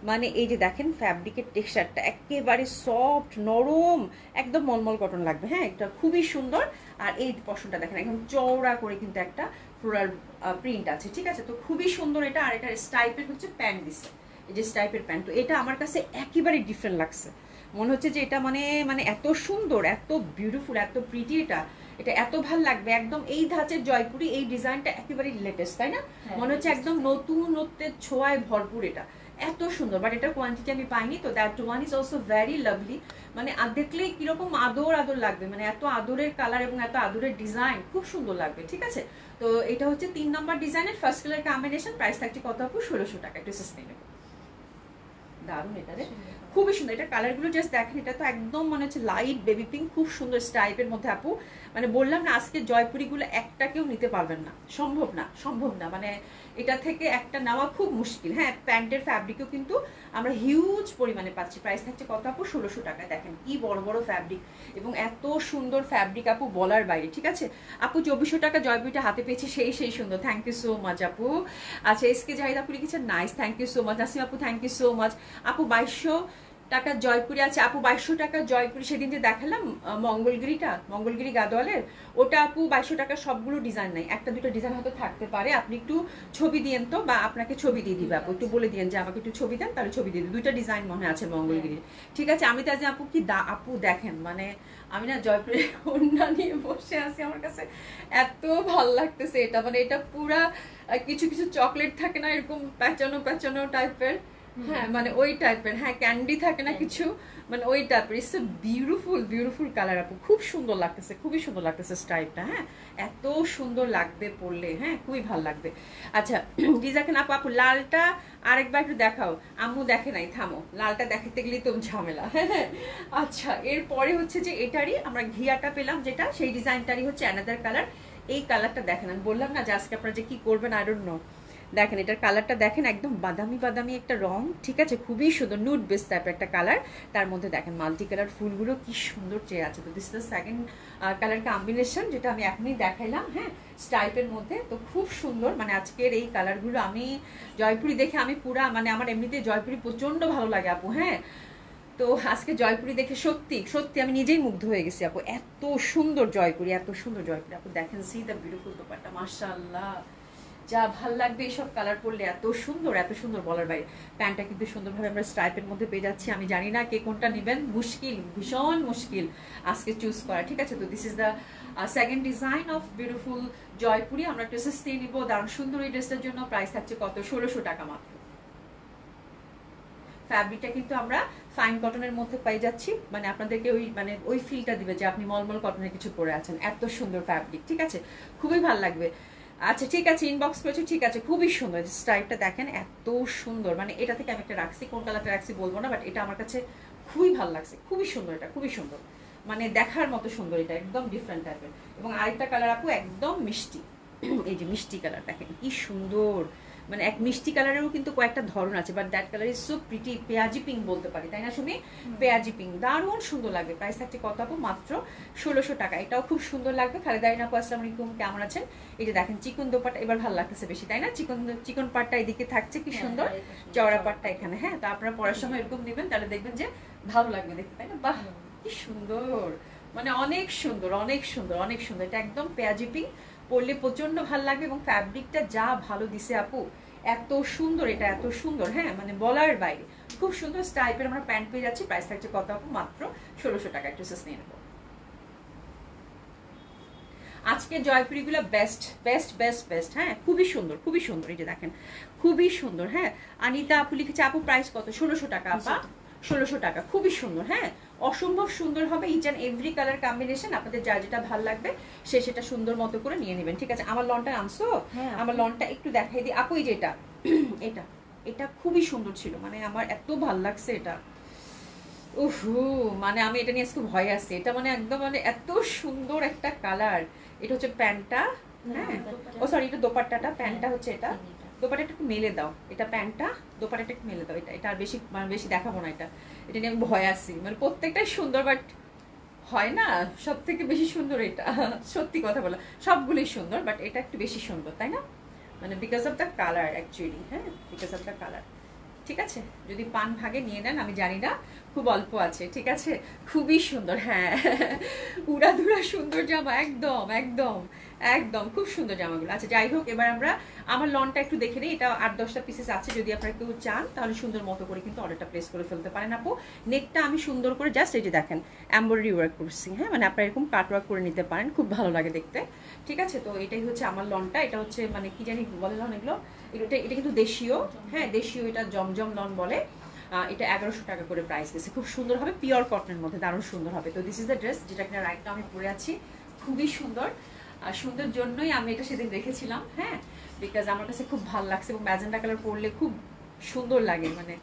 মানে এই যে দেখেন ফ্যাব্রিকের টেক্সচারটা একেবারে সফট নরম, একদম মলমল কটন লাগবে। হ্যাঁ, এটা খুবই সুন্দর। আর এই পশনটা দেখেন একদম চওড়া করে কিন্তু একটা ফ্লোরাল প্রিন্ট আছে, ঠিক আছে? তো খুবই সুন্দর এটা। আর এটা স্ট্রাইপের হচ্ছে প্যান্ট দিছে, এই যে স্ট্রাইপের প্যান্ট। তো এটা আমার কাছে একেবারে ডিফারেন্ট লাগছে, মনে হচ্ছে যে এটা মানে মানে এত সুন্দর, এত বিউটিফুল, এত প্রিটি, এটা এটা এত ভাল লাগবে। একদম এই ধাঁচের জয়পুরি, এই ডিজাইনটা একেবারে লেটেস্ট, তাই না? মনে হচ্ছে একদম নতুনত্বের ছোঁয়ায় ভরপুর, এটা এত সুন্দর। বাট এটার কোয়ান্টিটি আমি পাইনি, তো that one is also very lovely. মানে দেখলেই কিরকম আদর আদর লাগবে, মানে এত আদরের কালার এবং এত আদরের ডিজাইন, খুব সুন্দর লাগবে, ঠিক আছে? তো এটা হচ্ছে 3 নম্বর ডিজাইনের ফার্স্ট কালার কম্বিনেশন। প্রাইস থাকছে কত আপু? 1600 টাকা। একটু সাস্টেইনেবল, দারুণ এটা রে, খুবই সুন্দর। এটা কালারগুলো জাস্ট দেখেন, এটা তো একদম মনে হচ্ছে লাইট বেবি পিঙ্ক, খুব সুন্দর স্টাইপের মধ্যে আপু। মানে বললাম না, আজকে জয়পুরিগুলো একটা কেউ নিতে পারবেন না, সম্ভব না, সম্ভব না। মানে এটা থেকে একটা নেওয়া খুব মুশকিল। হ্যাঁ, প্যান্টের ফ্যাব্রিকও কিন্তু আমরা হিউজ পরিমাণে পাচ্ছি। প্রাইস থাকছে কত আপু? 1600 টাকা। দেখেন কি বড় বড় ফ্যাব্রিক এবং এত সুন্দর ফ্যাব্রিক আপু, বলার বাইরে, ঠিক আছে? আপু 2400 টাকা জয়পুরিটা হাতে পেয়েছি, সেই সুন্দর। থ্যাংক ইউ সো মাচ আপু। আচ্ছা, এসকে জাহিদ আপু লিখেছেন nice, thank you so much. Nasim আপু থ্যাংক ইউ সো মাচ। আপু 2200 টাকা জয়পুরি আছে আপু, 2200 টাকা জয়পুরি। সেদিন যে দেখালাম মঙ্গলগিরি গাদোয়ালের, ওটা আপু 2200 টাকা। সবগুলো ডিজাইন নাই, একটা দুটো ডিজাইন হয়তো থাকতে পারে। আপনি একটু ছবি দিয়েন তো, বা আপনাকে ছবি দিয়ে দিবে আপু, একটু বলে দিয়েন যে আমাকে একটু ছবি দেন, তাহলে ছবি দিয়ে দিই। দুইটা ডিজাইন মনে আছে মঙ্গলগিরির, ঠিক আছে? আমি তো আজ আপু কি আপু দেখেন, মানে আমি না জয়পুরের ওড়না নিয়ে বসে আছি, আমার কাছে এত ভাল লাগতেছে এটা। মানে এটা পুরা কিছু কিছু চকলেট থাকে না, এরকম প্যাচানো প্যাচানো টাইপের, হ্যাঁ মানে ওই টাইপের, হ্যাঁ ক্যান্ডি থাকে না কিছু, মানে ওই টাইপের। ইটস বিউটিফুল বিউটিফুল কালার আপু, খুব সুন্দর লাগতেছে, খুবই সুন্দর লাগতেছে স্টাইলটা। হ্যাঁ, এত সুন্দর লাগবে পরলে, হ্যাঁ খুবই ভালো লাগবে। আচ্ছা ডিজাইন আপু, আপু লালটা আরেকবার একটু দেখাও। আম্মু দেখে নাই, থামো, লালটা দেখাতে গেলেই তো ঝামেলা। হ্যাঁ, আচ্ছা এরপরে হচ্ছে যে এটারই আমরা ঘিয়াটা পেলাম, যেটা সেই ডিজাইনটারই হচ্ছে অ্যানাদার কালার। এই কালারটা দেখেন, আমি বললাম না যে আজকে আপনারা যে কি করবেন আই ডোন্ট নো। দেখেন এটার কালারটা দেখেন, একদম বাদামি বাদামি একটা রং, ঠিক আছে? খুবই সুন্দর, নুড বেস টাইপের একটা কালার। তার মধ্যে দেখেন মাল্টি কালার ফুলগুলো কি সুন্দর চেয়ে আছে। তো this the second colour combination, যেটা আমি এখনই দেখাইলাম। হ্যাঁ, স্ট্রাইপের মধ্যে, তো খুব সুন্দর। মানে আজকের এই কালারগুলো আমি জয়পুরি দেখে আমি পুরা, মানে আমার এমনিতে জয়পুরি প্রচন্ড ভালো লাগে আপু। হ্যাঁ, তো আজকে জয়পুরি দেখে সত্যি সত্যি আমি নিজেই মুগ্ধ হয়ে গেছি আপু, এত সুন্দর জয়পুরি, এত সুন্দর জয়পুরি আপু। দেখেন সি দ্য বিউটিফুল দোপাট্টা, মাশাআল্লাহ যা ভাল লাগবে এইসব কালার পরলে, এত সুন্দর এত সুন্দর বলার বাইরে। প্যান্টটা কিন্তু সুন্দরভাবে আমরা স্ট্রাইপের মধ্যে পেয়ে যাচ্ছি। আমি জানি না কে কোনটা নেবেন, মুশকিল, ভীষণ মুশকিল আজকে চুজ করা, ঠিক আছে? তো this is the second design of beautiful Jaipuri. আমরা ড্রেসেস দিয়ে নিবো, দারুণ সুন্দর এই ড্রেসটার জন্য। প্রাইস থাকছে কত? 1600 টাকা মাত্র। ফ্যাব্রিকটা কিন্তু আমরা ফাইন কটনের মধ্যে পাই যাচ্ছি, মানে আপনাদেরকে ওই মানে ওই ফিলটা দিবে যে আপনি মলমল কটনের কিছু পরে আছেন। এত সুন্দর ফ্যাব্রিক, ঠিক আছে? খুবই ভালো লাগবে। আচ্ছা ঠিক আছে, ইনবক্স করেছো, ঠিক আছে, খুবই সুন্দর স্টাইলটা দেখেন, এত সুন্দর। মানে এটা থেকে আমি একটা রাখছি, কোন কালারটা রাখছি বলবো না, বাট এটা আমার কাছে খুবই ভালো লাগছে, খুবই সুন্দর, এটা খুবই সুন্দর, মানে দেখার মতো সুন্দর, এটা একদম ডিফারেন্ট টাইপের। এবং আরেকটা কালার আপু একদম মিষ্টি, এই যে মিষ্টি কালার দেখেন কি সুন্দর। মানে এক মিষ্টি কালারেরও কিন্তু কয়েকটা ধরন আছে, but that colour is so pretty, পেঁয়াজি পিঙ্ক বলতে পারি, তাই না সুমি? পেঁয়াজি পিঙ্ক দারুণ সুন্দর লাগবে। প্রাইস থাকছে কত আপু? মাত্র 1600 টাকা। এটাও খুব সুন্দর লাগবে। খালেদা আপু আসসালামু আলাইকুম, কেমন আছেন? এই যে দেখেন চিকন দোপাট্টা, এবার ভালো লাগতেছে বেশি, তাই না? চিকন পাটটা এদিকে থাকছে, কি সুন্দর চওড়া পাটটা এখানে। হ্যাঁ, তো আপনারা পড়ার সময় এরকম নেবেন, তাহলে দেখবেন যে ভালো লাগবে দেখতে, তাই না? বাহ কি সুন্দর, মানে অনেক সুন্দর অনেক সুন্দর অনেক সুন্দর। এটা একদম পেঁয়াজি পিঙ্ক, পরলে প্রচন্ড ভালো লাগবে। এবং ফ্যাব্রিকটা যা ভালো দিছে আপু, এত সুন্দর, এটা এত সুন্দর, হ্যাঁ মানে বলার বাইরে, খুব সুন্দর স্টাইপের আমরা প্যান্ট পেয়ে যাচ্ছি। প্রাইস থাকছে কত আপু? মাত্র 1600 টাকা। ড্রেসেস নিয়ে নেবো। আজকে জয়পুরিগুলো বেস্ট বেস্ট বেস্ট বেস্ট, হ্যাঁ খুবই সুন্দর খুবই সুন্দর। এই যে দেখেন খুবই সুন্দর। হ্যাঁ, আনিতা আপু লিখেছে আপু প্রাইস কত? 1600 টাকা আপা, 1600 টাকা, খুবই সুন্দর। হ্যাঁ, অসম্ভব সুন্দর হবে। Each and every colour combination, আপনাদের যা যেটা ভালো লাগবে সে সেটা সুন্দর মতো করে নিয়ে নেবেন, ঠিক আছে? আমার লনটা আনছো, আমার লনটা একটু দেখাই দিই আপু। এই যে এটা এটা এটা খুবই সুন্দর ছিল, মানে আমার এত ভাল লাগছে এটা। উহু, মানে আমি এটা নিয়ে খুব ভয় আছে। এটা মানে একদম মানে এত সুন্দর একটা কালার। এটা হচ্ছে প্যান্টটা, হ্যাঁ ও সরি এটা দোপাট্টাটা, প্যান্টটা হচ্ছে এটা। দোপাট্টাটা একটু মেলে দাও, এটা প্যান্টটা, দোপাট্টাটা একটু মেলে দাও। এটা এটা আর বেশি মানে বেশি দেখাবো না। এটা নিয়ে আমি ভয় আছি, মানে প্রত্যেকটাই সুন্দর, বাট হয় না সব থেকে বেশি সুন্দর এটা। সত্যি কথা বলা, সবগুলোই সুন্দর, বাট এটা একটু বেশি সুন্দর, তাই না? মানে because of the colour actually, হ্যাঁ বিকজ অফ দ্য কালার। ঠিক আছে, যদি পান ভাগে নিয়ে নেন, আমি জানি না, খুব অল্প আছে। ঠিক আছে, খুবই সুন্দর, হ্যাঁ উড়াধুরা সুন্দর জামা, একদম একদম একদম খুব সুন্দর জামাগুলো। আচ্ছা যাই হোক, এবার আমরা আমার লনটা একটু দেখে নিই। এটা 8-10টা পিসেস আছে, যদি আপনারা কেউ চান তাহলে সুন্দর মতো করে কিন্তু অর্ডারটা প্লেস করে ফেলতে পারেন আপু। নেকটা আমি সুন্দর করে জাস্ট এই যে দেখেন এমব্রয়ডারি ওয়ার্ক করছি, হ্যাঁ মানে আপনারা এরকম কাট ওয়ার্ক করে নিতে পারেন, খুব ভালো লাগে দেখতে। ঠিক আছে, তো এটাই হচ্ছে আমার লনটা। এটা হচ্ছে মানে কি জানি বলে লন এগুলো, এটা কিন্তু দেশীয়, হ্যাঁ দেশীয়, এটা জমজম লন বলে। এটা 1100 টাকা করে প্রাইস দিয়েছে, খুব সুন্দর হবে, পিওর কটনের মধ্যে, দারুণ সুন্দর হবে। তো দিস ইজ দ্য ড্রেস, যেটা কিনা রাইট নাও আমি পরে আছি, খুবই সুন্দর। সুন্দর জন্যই আমি এটা সেদিন দেখেছিলাম, হ্যাঁ বিকজ আমার কাছে খুব ভালো লাগছে, এবং ম্যাজেন্ডা কালার পরলে খুব সুন্দর লাগে। মানে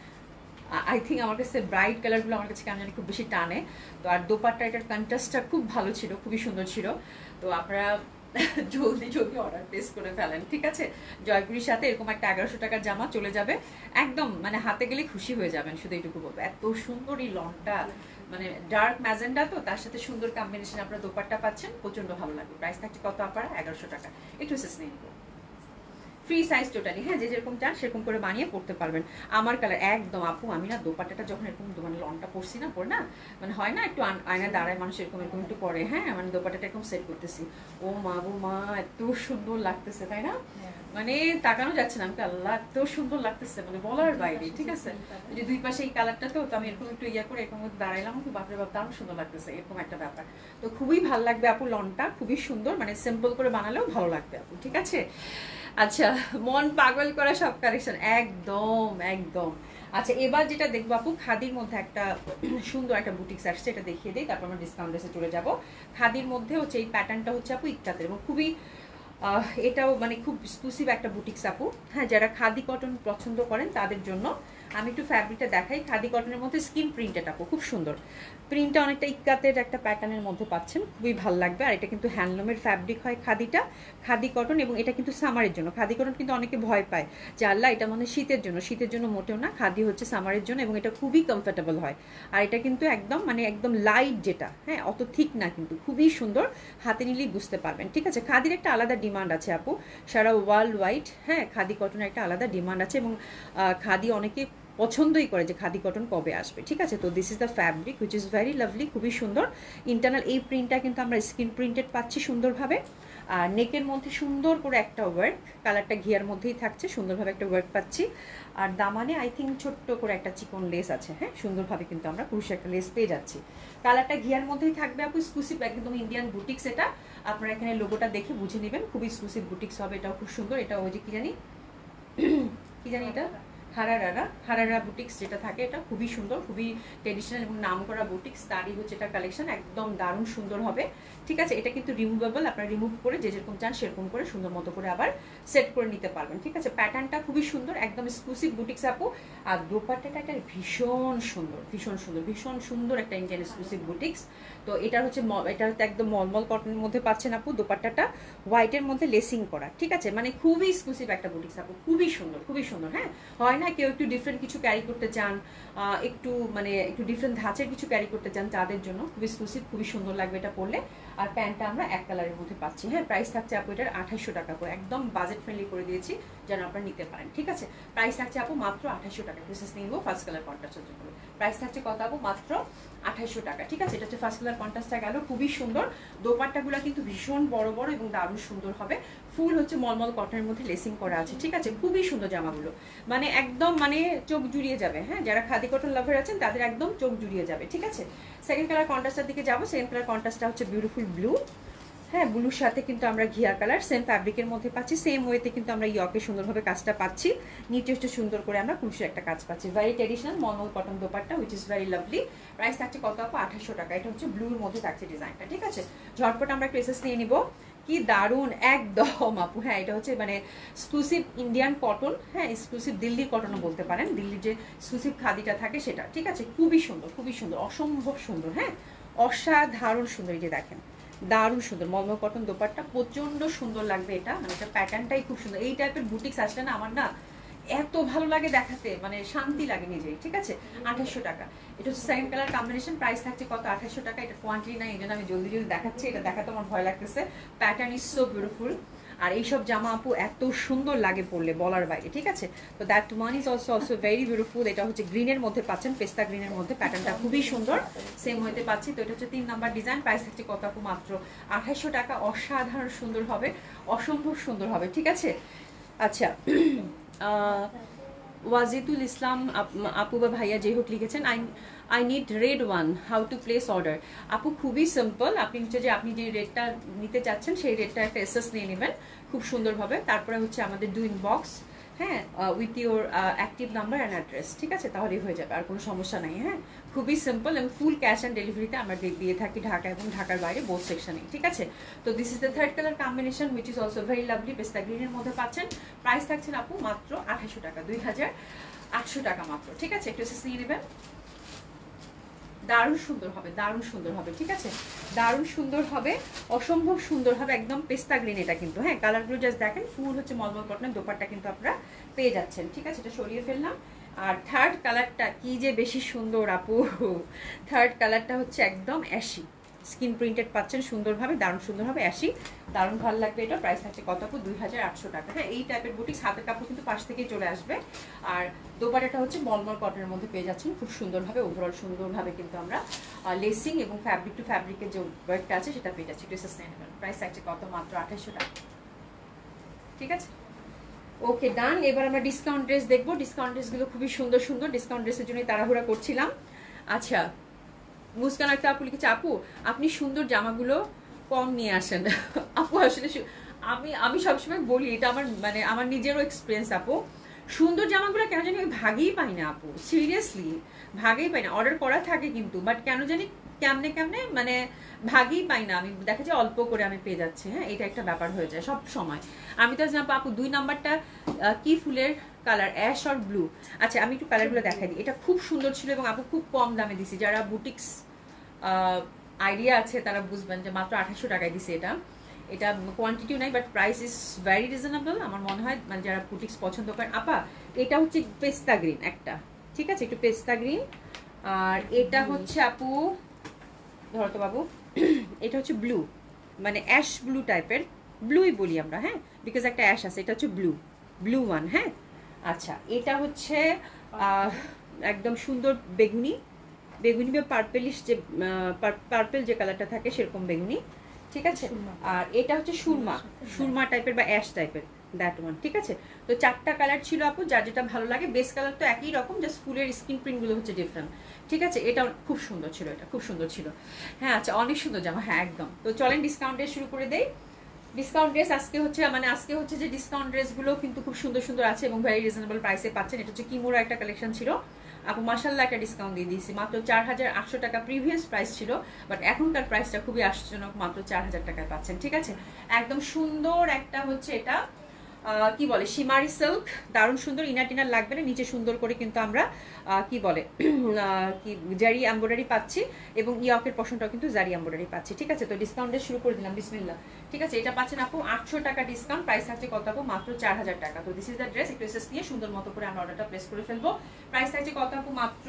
আই থিঙ্ক আমার কাছে ব্রাইট কালারগুলো আমার কাছে কেমন জানি খুব বেশি টানে। তো আর দোপাট্টা, এটার কন্ট্রাস্টটা খুব ভালো ছিল, খুবই সুন্দর ছিল। তো আপনারা জলদি জলদি অর্ডার প্লেস করে ফেলেন। ঠিক আছে, জয়পুরির সাথে এরকম একটা 1100 টাকার জামা চলে যাবে একদম, মানে হাতে গেলে খুশি হয়ে যাবেন। শুধু এইটুকু বলবো, এত সুন্দর এই লনটা, মানে ডার্ক ম্যাজেন্ডা, তো তার সাথে সুন্দর কম্বিনেশন আপনারা দোপাট্টা পাচ্ছেন, প্রচন্ড ভালো লাগবে। প্রাইস থাকছে কত আপনারা? 1100 টাকা। একটু শেষ নিয়ে নিব, ফ্রি সাইজ টোটালি, হ্যাঁ যে যেরকম চান সেরকম করে বানিয়ে পড়তে পারবেন। আমার কালার একদম আপু, আমি না দোপাট্টাটা যখন এরকম মানে লনটা পরছি না, পরে না মানে হয় না একটু আয়না দাঁড়ায় মানুষ এরকম এরকম একটু পরে, হ্যাঁ মানে দোপাট্টাটা এরকম সেট করতেছি, ও মা গো মা এত সুন্দর লাগতেছে, তাই না? মানে তাকানো যাচ্ছে না, আমাকে আল্লাহ এত সুন্দর লাগতেছে, মানে বলার বাইরে। ঠিক আছে, যে দুই পাশে এই কালারটা, তো আমি এরকম একটু ইয়া করে এরকম দাঁড়াইলাম, খুব বাপরে বাপ দারুণ সুন্দর লাগতেছে, এরকম একটা ব্যাপার। তো খুবই ভালো লাগবে আপু, লনটা খুবই সুন্দর, মানে সিম্পল করে বানালেও ভালো লাগবে আপু। ঠিক আছে, আচ্ছা মন পাগল করা সব কালেকশন, একদম একদম। আচ্ছা এবার যেটা দেখবো আপু, খাদির মধ্যে একটা সুন্দর একটা বুটিক্স আসছে, এটা দেখিয়ে দিই, তারপর আমরা ডিসকাউন্ট ড্রেসে চলে যাব। খাদির মধ্যে হচ্ছে এই প্যাটার্নটা হচ্ছে আপু ইক্কাতের, এবং খুবই এটাও মানে খুব এক্সক্লুসিভ একটা বুটিক্স আপু, হ্যাঁ যারা খাদি কটন পছন্দ করেন তাদের জন্য। আমি একটু ফ্যাব্রিকটা দেখাই, খাদি কটনের মধ্যে স্কিন প্রিন্টেড আপু, খুব সুন্দর প্রিন্টটা, অনেকটা ইক্কাতের একটা প্যাটার্নের মধ্যে পাচ্ছেন, খুবই ভালো লাগবে। আর এটা কিন্তু হ্যান্ডলুমের ফ্যাব্রিক হয় খাদিটা, খাদি কটন, এবং এটা কিন্তু সামারের জন্য। খাদি কটন কিন্তু অনেকে ভয় পায় যে আল্লাহ এটা মানে শীতের জন্য, শীতের জন্য মোটেও না, খাদি হচ্ছে সামারের জন্য, এবং এটা খুবই কমফোর্টেবল হয়। আর এটা কিন্তু একদম মানে একদম লাইট যেটা, হ্যাঁ অত ঠিক না, কিন্তু খুবই সুন্দর, হাতে নিলেই বুঝতে পারবেন। ঠিক আছে, খাদির একটা আলাদা ডিমান্ড আছে আপু, সারা ওয়ার্ল্ড ওয়াইড, হ্যাঁ খাদি কটনের একটা আলাদা ডিমান্ড আছে, এবং খাদি অনেকে পছন্দই করে যে খাদি কটন কবে আসবে। ঠিক আছে, তো this is the fabric which is very lovely, খুবই সুন্দর। ইন্টারনাল এই প্রিন্টটা কিন্তু আমরা স্ক্রিন প্রিন্টেড পাচ্ছি সুন্দরভাবে। আর নেকের মধ্যে সুন্দর করে একটা ওয়ার্ক, কালারটা ঘিয়ার মধ্যেই থাকছে, সুন্দরভাবে একটা ওয়ার্ক পাচ্ছি। আর দামানে আই থিঙ্ক ছোট্ট করে একটা চিকন লেস আছে, হ্যাঁ সুন্দরভাবে কিন্তু আমরা পুরুষে একটা লেস পেয়ে যাচ্ছি। কালারটা ঘিয়ার মধ্যেই থাকবে আপু, এক্সক্লুসিভ একদম ইন্ডিয়ান বুটিক্স এটা। আপনারা এখানে লোগোটা দেখে বুঝে নেবেন, খুবই এক্সক্লুসিভ বুটিক্স হবে, এটাও খুব সুন্দর। এটা ওই যে কি জানি কি জানি এটা হারারা বুটিক্স যেটা থাকে, এটা খুবই সুন্দর, খুবই ট্রেডিশনাল এবং নাম করা বুটিক্স, তারই হচ্ছে এটা কালেকশন, একদম দারুণ সুন্দর হবে। ঠিক আছে, এটা কিন্তু রিমুভেবল, আপনারা রিমুভ করে যে যেরকম চান সেরকম করে সুন্দর মতো করে আবার সেট করে নিতে পারবেন। ঠিক আছে, প্যাটার্নটা খুবই সুন্দর, একদম এক্সক্লুসিভ বুটিক্স আপু। আর দোপাট্টাটা একটা ভীষণ সুন্দর, ভীষণ সুন্দর, ভীষণ সুন্দর একটা ইন্ডিয়ান এক্সক্লুসিভ বুটিক্স। তো এটা হচ্ছে একদম মলমল কটনের মধ্যে পাচ্ছেন আপু, দোপাট্টাটা হোয়াইটের মধ্যে লেসিং করা। ঠিক আছে, মানে খুবই এক্সক্লুসিভ একটা বুটিক্স আপু, খুবই সুন্দর, খুবই সুন্দর। হ্যাঁ হয় না কেউ একটু ডিফারেন্ট কিছু ক্যারি করতে চান, একটু মানে একটু ডিফারেন্ট ধাঁচের কিছু ক্যারি করতে চান, তাদের জন্য খুবই এক্সক্লুসিভ, খুবই সুন্দর লাগবে এটা পরলে। আর প্যান্টটা আমরা এক কালারের মধ্যে পাচ্ছি, হ্যাঁ প্রাইস থাকছে আপু এটার 2800 টাকা করে, একদম বাজেট ফ্রেন্ডলি করে দিয়েছি যেন আপনারা নিতে পারেন। ঠিক আছে, প্রাইস থাকছে আপু মাত্র 2800 টাকা। প্রিন্সেস নিব ফার্স্ট কালার কন্ট্রাস্টের জন্য, প্রাইস থাকছে কত আপু? মাত্র 2800 টাকা। ঠিক আছে, এটা হচ্ছে ফার্স্ট কালার কন্ট্রাস্টটা গেল, খুবই সুন্দর। দোপাট্টাগুলো কিন্তু ভীষণ বড় বড় এবং দারুণ সুন্দর হবে, ফুল হচ্ছে মলমল কটনের মধ্যে লেসিং করা আছে। ঠিক আছে, খুবই সুন্দর জামাগুলো, মানে একদম মানে চোখ জুড়িয়ে যাবে। হ্যাঁ যারা খাদি কটন লাভার আছেন তাদের একদম চোখ জুড়িয়ে যাবে। ঠিক আছে, সেকেন্ড কালার কন্ট্রাস্টের দিকে যাবো। সেকেন্ড কালার কন্ট্রাস্টটা হচ্ছে বিউটিফুল ব্লু, হ্যাঁ ব্লুর সাথে কিন্তু আমরা ঘিয়া কালার সেম ফ্যাব্রিকের মধ্যে পাচ্ছি, সেম ওয়েতে কিন্তু আমরা ইয়কে সুন্দরভাবে কাজটা পাচ্ছি, নিচে একটু সুন্দর করে আমরা কুরুশের একটা কাজ পাচ্ছি, very traditional mulmul cotton dupatta which is very lovely. Price থাকছে কত আপু? 2800 টাকা। এটা হচ্ছে ব্লুর মধ্যে থাকছে ডিজাইনটা। ঠিক আছে, ঝটপট আমরা ক্রেসেস নিয়ে নিব। কি দারুণ একদম আপু, হ্যাঁ এটা হচ্ছে মানে এক্সক্লুসিভ ইন্ডিয়ান কটন, হ্যাঁ এক্সক্লুসিভ দিল্লির কটনও বলতে পারেন, দিল্লির যে এক্সক্লুসিভ খাদিটা থাকে সেটা। ঠিক আছে, খুবই সুন্দর, খুবই সুন্দর, অসম্ভব সুন্দর, হ্যাঁ অসাধারণ সুন্দর। এই যে দেখেন দারুণ সুন্দর মলমল কটন দোপাট্টা, প্রচন্ড সুন্দর লাগবে এটা, মানে এটা প্যাটার্নটাই খুব সুন্দর। এই টাইপের বুটিক্স আসলে না আমার না এত ভালো লাগে দেখাতে, মানে শান্তি লাগে নিজেই। ঠিক আছে, 2800 টাকা। এটা হচ্ছে সেকেন্ড কালার কম্বিনেশন, প্রাইস থাকছে কত? 2800 টাকা। এটা কোয়ান্টিটি নাই, এই জন্য আমি জলদি জলদি দেখাচ্ছি, এটা দেখাতে আমার ভয় লাগতেছে। Pattern is so beautiful. আর এইসব জামা আপু এত সুন্দর লাগে পরলে বলার বাইরে, ঠিক আছে। তো that one is also very beautiful. এটা হচ্ছে গ্রিনের মধ্যে পাচ্ছেন, পেস্তা গ্রিনের মধ্যে, প্যাটার্নটা খুবই সুন্দর, সেম হইতে পাচ্ছি। তো এটা হচ্ছে 3 নাম্বার ডিজাইন, প্রাইস থাকছে কত আপু? মাত্র 2800 টাকা। অসাধারণ সুন্দর হবে, অসম্ভব সুন্দর হবে, ঠিক আছে। আচ্ছা, ওয়াজিদুল ইসলাম আপু বা ভাইয়া যেই হোক লিখেছেন, I need red one, how to place order. আপু খুবই সিম্পল, আপনি হচ্ছে যে আপনি যে রেটটা নিতে চাচ্ছেন সেই রেটটা একটা এসএস নিয়ে নেবেন খুব সুন্দরভাবে। তারপরে হচ্ছে আমাদের ডুইং বক্স, হ্যাঁ, with your active number and address, ঠিক আছে, তাহলেই হয়ে যাবে, আর কোনো সমস্যা নাই। হ্যাঁ, খুবই সিম্পল এবং ফুল ক্যাশ অ্যান্ড ডেলিভারিতে আমরা দিয়ে থাকি ঢাকা এবং ঢাকার বাইরে বোথ সেকশনে, ঠিক আছে। তো this is the third colour combination which is also very lovely, পেস্তা গ্রিনের মধ্যে পাচ্ছেন। প্রাইস থাকছেন আপু মাত্র 2800 টাকা, 2800 টাকা মাত্র, ঠিক আছে। একটু এসএস নিয়ে নেবেন। দারুণ সুন্দর হবে, দারুণ সুন্দর হবে, ঠিক আছে, দারুণ সুন্দর হবে, অসম্ভব সুন্দর হবে, একদম পেস্তা গ্রিন এটা কিন্তু। হ্যাঁ, কালারগুলো জাস্ট দেখেন, ফুল হচ্ছে মলমল কটনের, দোপাট্টা কিন্তু আপনারা পেয়ে যাচ্ছেন, ঠিক আছে। এটা সরিয়ে ফেললাম। আর থার্ড কালারটা কি যে বেশি সুন্দর আপু, থার্ড কালারটা হচ্ছে একদম অ্যাশি, স্কিন প্রিন্টেড পাচ্ছেন সুন্দরভাবে, দারুণ সুন্দর হবে, অ্যাশি, দারুণ ভালো লাগবে। এটা প্রাইস থাকছে কত আপু? 2800 টাকা। হ্যাঁ, এই টাইপের বুটিক্স হাতের কাপড় কিন্তু পাশ থেকেই চলে আসবে। আর দোপাট্টাটা হচ্ছে মলমল কটনের মধ্যে পেয়ে যাচ্ছেন খুব সুন্দরভাবে, ওভারঅল সুন্দরভাবে কিন্তু আমরা লেসিং এবং ফ্যাব্রিক টু ফ্যাব্রিকের যে ওয়ার্কটা আছে সেটা পেয়ে যাচ্ছি। ড্রেসেস নিয়ে নেবেন, প্রাইস থাকছে কত? মাত্র 2800 টাকা, ঠিক আছে। ওকে, ডান। এবার আমরা ডিসকাউন্ট ড্রেস দেখবো। ডিসকাউন্ট ড্রেসগুলো খুবই সুন্দর সুন্দর, ডিসকাউন্ট ড্রেসের জন্যই তাড়াহুড়া করছিলাম। আচ্ছা, মুস্কান একটা আপু লিখেছে, আপু আপনি সুন্দর জামাগুলো কম নিয়ে আসেন। আপু আসলে আমি সবসময় বলি, এটা আমার মানে আমার নিজেরও এক্সপিরিয়েন্স আপু, সুন্দর জামাগুলো কেন জানি আমি ভাগেই পাই না আপু, সিরিয়াসলি ভাগেই পাই না। অর্ডার করা থাকে কিন্তু, বাট কেন জানি কেমনে কেমনে মানে ভাগেই পাই না। আমি দেখা যায় অল্প করে আমি পেয়ে যাচ্ছি। হ্যাঁ, এটা একটা ব্যাপার হয়ে যায় সব সময়। আমি তো জানবো আপু 2 নাম্বারটা কি ফুলের কালার, অ্যাশ আর ব্লু। আচ্ছা, আমি একটু কালারগুলো দেখাই দিই। এটা খুব সুন্দর ছিল এবং আপু খুব কম দামে দিছি। যারা বুটিক্স আইডিয়া আছে তারা বুঝবেন যে মাত্র 2800 টাকায় দিছে। এটা কোয়ান্টিটিও নাই, but price is very reasonable আমার মনে হয়, মানে যারা বুটিক্স পছন্দ করেন। আপা এটা হচ্ছে পেস্তা গ্রিন একটা, ঠিক আছে, একটু পেস্তা গ্রিন। আর এটা হচ্ছে আপু, ধরো তো বাবু, এটা হচ্ছে ব্লু, মানে অ্যাশ ব্লু টাইপের, ব্লুই বলি আমরা, হ্যাঁ, বিকজ একটা অ্যাশ আছে। এটা হচ্ছে ব্লু ওয়ান। হ্যাঁ, আচ্ছা, এটা হচ্ছে একদম সুন্দর বেগুনি বা পার্পেলিশ, যে পার্পেল যে কালারটা থাকে সেরকম বেগুনি, ঠিক আছে। আর এটা হচ্ছে সুরমা টাইপের বা অ্যাশ টাইপের, দ্যাট ওয়ান, ঠিক আছে। তো 4টা কালার ছিল আপু, যার যেটা ভালো লাগে। বেস কালার তো একই রকম, জাস্ট ফুলের স্কিন প্রিন্টগুলো হচ্ছে ডিফারেন্ট, ঠিক আছে। এটা খুব সুন্দর ছিল, এটা খুব সুন্দর ছিল। হ্যাঁ, আচ্ছা, অনেক সুন্দর জামা, হ্যাঁ একদম। তো চলেন ডিসকাউন্ট ড্রেস শুরু করে দেই। ডিসকাউন্ট ড্রেস আজকে হচ্ছে যে ডিসকাউন্ট ড্রেসগুলো কিন্তু খুব সুন্দর সুন্দর আছে এবং ভেরি রিজনেবল প্রাইসে পাচ্ছেন। এটা হচ্ছে কিমোরা একটা কালেকশন ছিল আপু, মাশাআল্লাহ একটা ডিসকাউন্ট দিয়ে দিয়েছি, মাত্র 4800 টাকা প্রিভিয়াস প্রাইস ছিল, বাট এখনকার প্রাইসটা খুবই আশ্চর্যজনক, মাত্র 4000 টাকায় পাচ্ছেন, ঠিক আছে। একদম সুন্দর একটা হচ্ছে এটা কি বলে শিমারি সিল্ক, দারুণ সুন্দর, ইনার টিনার লাগবে না, নিচে সুন্দর করে কিন্তু আমরা কি বলে কি জারি এমব্রয়ডারি পাচ্ছি এবং ইয়কের পশনটাও কিন্তু জারি এমব্রয়ডারি পাচ্ছি, ঠিক আছে। তো ডিসকাউন্টে শুরু করে দিলাম, বিসমিল্লাহ, ঠিক আছে। এটা পাচ্ছেন আপু 800 টাকা ডিসকাউন্ট, প্রাইস থাকছে কত আপু? মাত্র 4000 টাকা। তো দিস ইজ দ্য ড্রেস, একটু এসএস নিয়ে সুন্দর মতো করে আমরা অর্ডারটা প্লেস করে ফেলবো। প্রাইস থাকছে কত আপু? মাত্র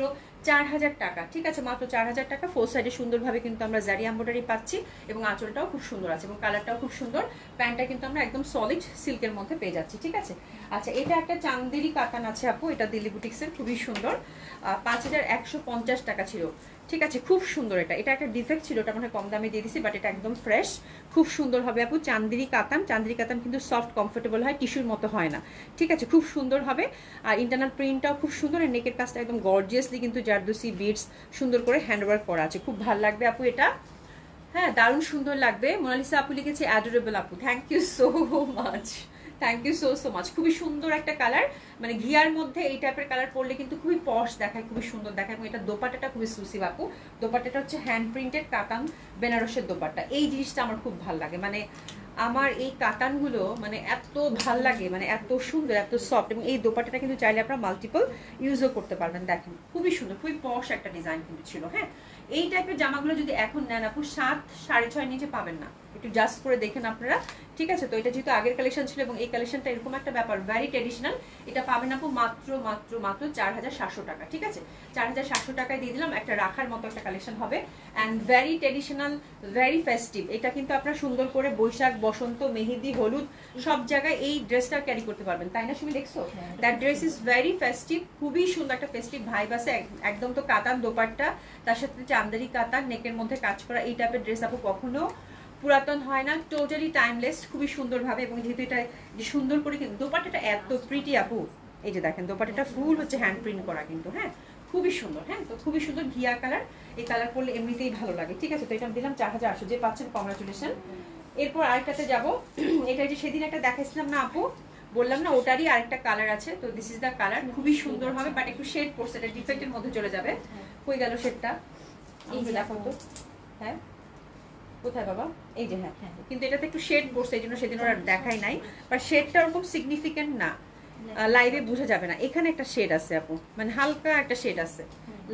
4000 টাকা, ঠিক আছে, মাত্র 4000 টাকা। ফোর সাইডে সুন্দরভাবে কিন্তু আমরা জারি এমব্রয়ডারি পাচ্ছি এবং আঁচলটাও খুব সুন্দর আছে এবং কালারটাও খুব সুন্দর। প্যান্টটা কিন্তু আমরা একদম সলিড সিল্কের মধ্যে পেয়ে যাচ্ছি, ঠিক আছে। আচ্ছা, এটা একটা চান্দেরি কাতান আছে আপু, এটা দিল্লি বুটিক্সের, খুবই সুন্দর, 5150 টাকা ছিল, ঠিক আছে, খুব সুন্দর। এটা একটা ডিফেক্ট ছিল, ওটা মনে হয় কম দামে দিয়ে দিছি, বাট এটা একদম ফ্রেশ, খুব সুন্দর হবে আপু। চান্দেরি কাতান কিন্তু সফট কমফোর্টেবল হয়, টিস্যুর মতো হয় না, ঠিক আছে, খুব সুন্দর হবে। আর ইন্টারনাল প্রিন্টটাও খুব সুন্দর, আর নেকের কাজটা একদম গর্জিয়াসলি কিন্তু জারদোসি বিডস সুন্দর করে হ্যান্ডওয়ার্ক করা আছে, খুব ভালো লাগবে আপু এটা। হ্যাঁ, দারুণ সুন্দর লাগবে। মোনালিসা আপু লিখেছে অ্যাডোরেবল আপু, thank you so much, thank you so much. খুবই সুন্দর একটা কালার, মানে ঘিয়ার মধ্যে এই টাইপের কালার পরলে কিন্তু খুবই পশ দেখায়, খুবই সুন্দর দেখায়। এবং এটা দোপাট্টাটা খুবই সুসি বাপু, দোপাট্টাটা হচ্ছে হ্যান্ড প্রিন্টেড কাতান বেনারসের দোপাট্টা। এই জিনিসটা আমার খুব ভালো লাগে, মানে আমার এই কাতানগুলো মানে এত ভাল লাগে, মানে এত সুন্দর, এত সফট। এবং এই দোপাট্টাটা কিন্তু চাইলে আপনারা মাল্টিপল ইউজও করতে পারবেন। দেখেন খুবই সুন্দর, খুবই পশ একটা ডিজাইন কিন্তু ছিল। হ্যাঁ, এই টাইপের জামাগুলো যদি এখন নেন আপু 7, 6.5 নিচে পাবেন না, একটু জাস্ট করে দেখেন আপনারা, ঠিক আছে? তো এটা যেহেতু আগের কালেকশন ছিল এবং এই কালেকশনটা এরকম একটা ব্যাপার, ভ্যারি ট্রেডিশনাল। এটা পাবেন আপু মাত্র মাত্র মাত্র 4700 টাকা, ঠিক আছে? 4700 টাকায় দিয়ে দিলাম। একটা রাখার মতো একটা কালেকশন হবে and very traditional, very festive. এটা কিন্তু আপনারা সুন্দর করে বৈশাখ, বসন্ত, মেহেদি, হলুদ সব জায়গায় এই ড্রেসটা ক্যারি করতে পারবেন, তাই না? তুমি দেখছো that dress is very festive, খুবই সুন্দর একটা ফেস্টিভ ভাইব আছে। একদম তো কাতান দোপাট্টা, তার সাথে চান্দারি কাতান, নেকের মধ্যে কাজ করা, এই টাইপের ড্রেস আপু কখনো পুরাতন হয় না, টোটালি টাইমলেস, খুবই সুন্দরভাবে। এবং যেহেতু এটা যে সুন্দর করে কিন্তু দোপাট্টাটা এত প্রিটি আপু, এই যে দেখেন দোপাট্টাটা ফুল হচ্ছে হ্যান্ড প্রিন্ট করা কিন্তু, হ্যাঁ খুবই সুন্দর। হ্যাঁ, তো খুবই সুন্দর ঘিয়া কালার, এই কালার করলে এমনিতেই ভালো লাগে, ঠিক আছে? তো এটা দিলাম 4800, যে পাচ্ছেন কংগ্রাচুলেশন। এরপর আরেকটাতে যাবো, এটা যে সেদিন একটা দেখাইছিলাম না আপু, বললাম না ওটারই আরেকটা কালার আছে। তো দিস ইজ দ্য কালার, খুবই সুন্দর হবে, বাট একটু শেড পড়ছে, এটা ডিফেক্টের মধ্যে চলে যাবে। কই গেল শেডটা? দেখো তো, হ্যাঁ কোথায় বাবা? এই যে, হ্যাঁ, কিন্তু এটাতে একটু শেড পড়ছে, এই জন্য সেদিন ওরা দেখাই নাই। বাট শেডটা ওরকম সিগনিফিকেন্ট না, লাইভে বোঝা যাবে না। এখানে একটা শেড আছে আপু, মানে হালকা একটা শেড আছে,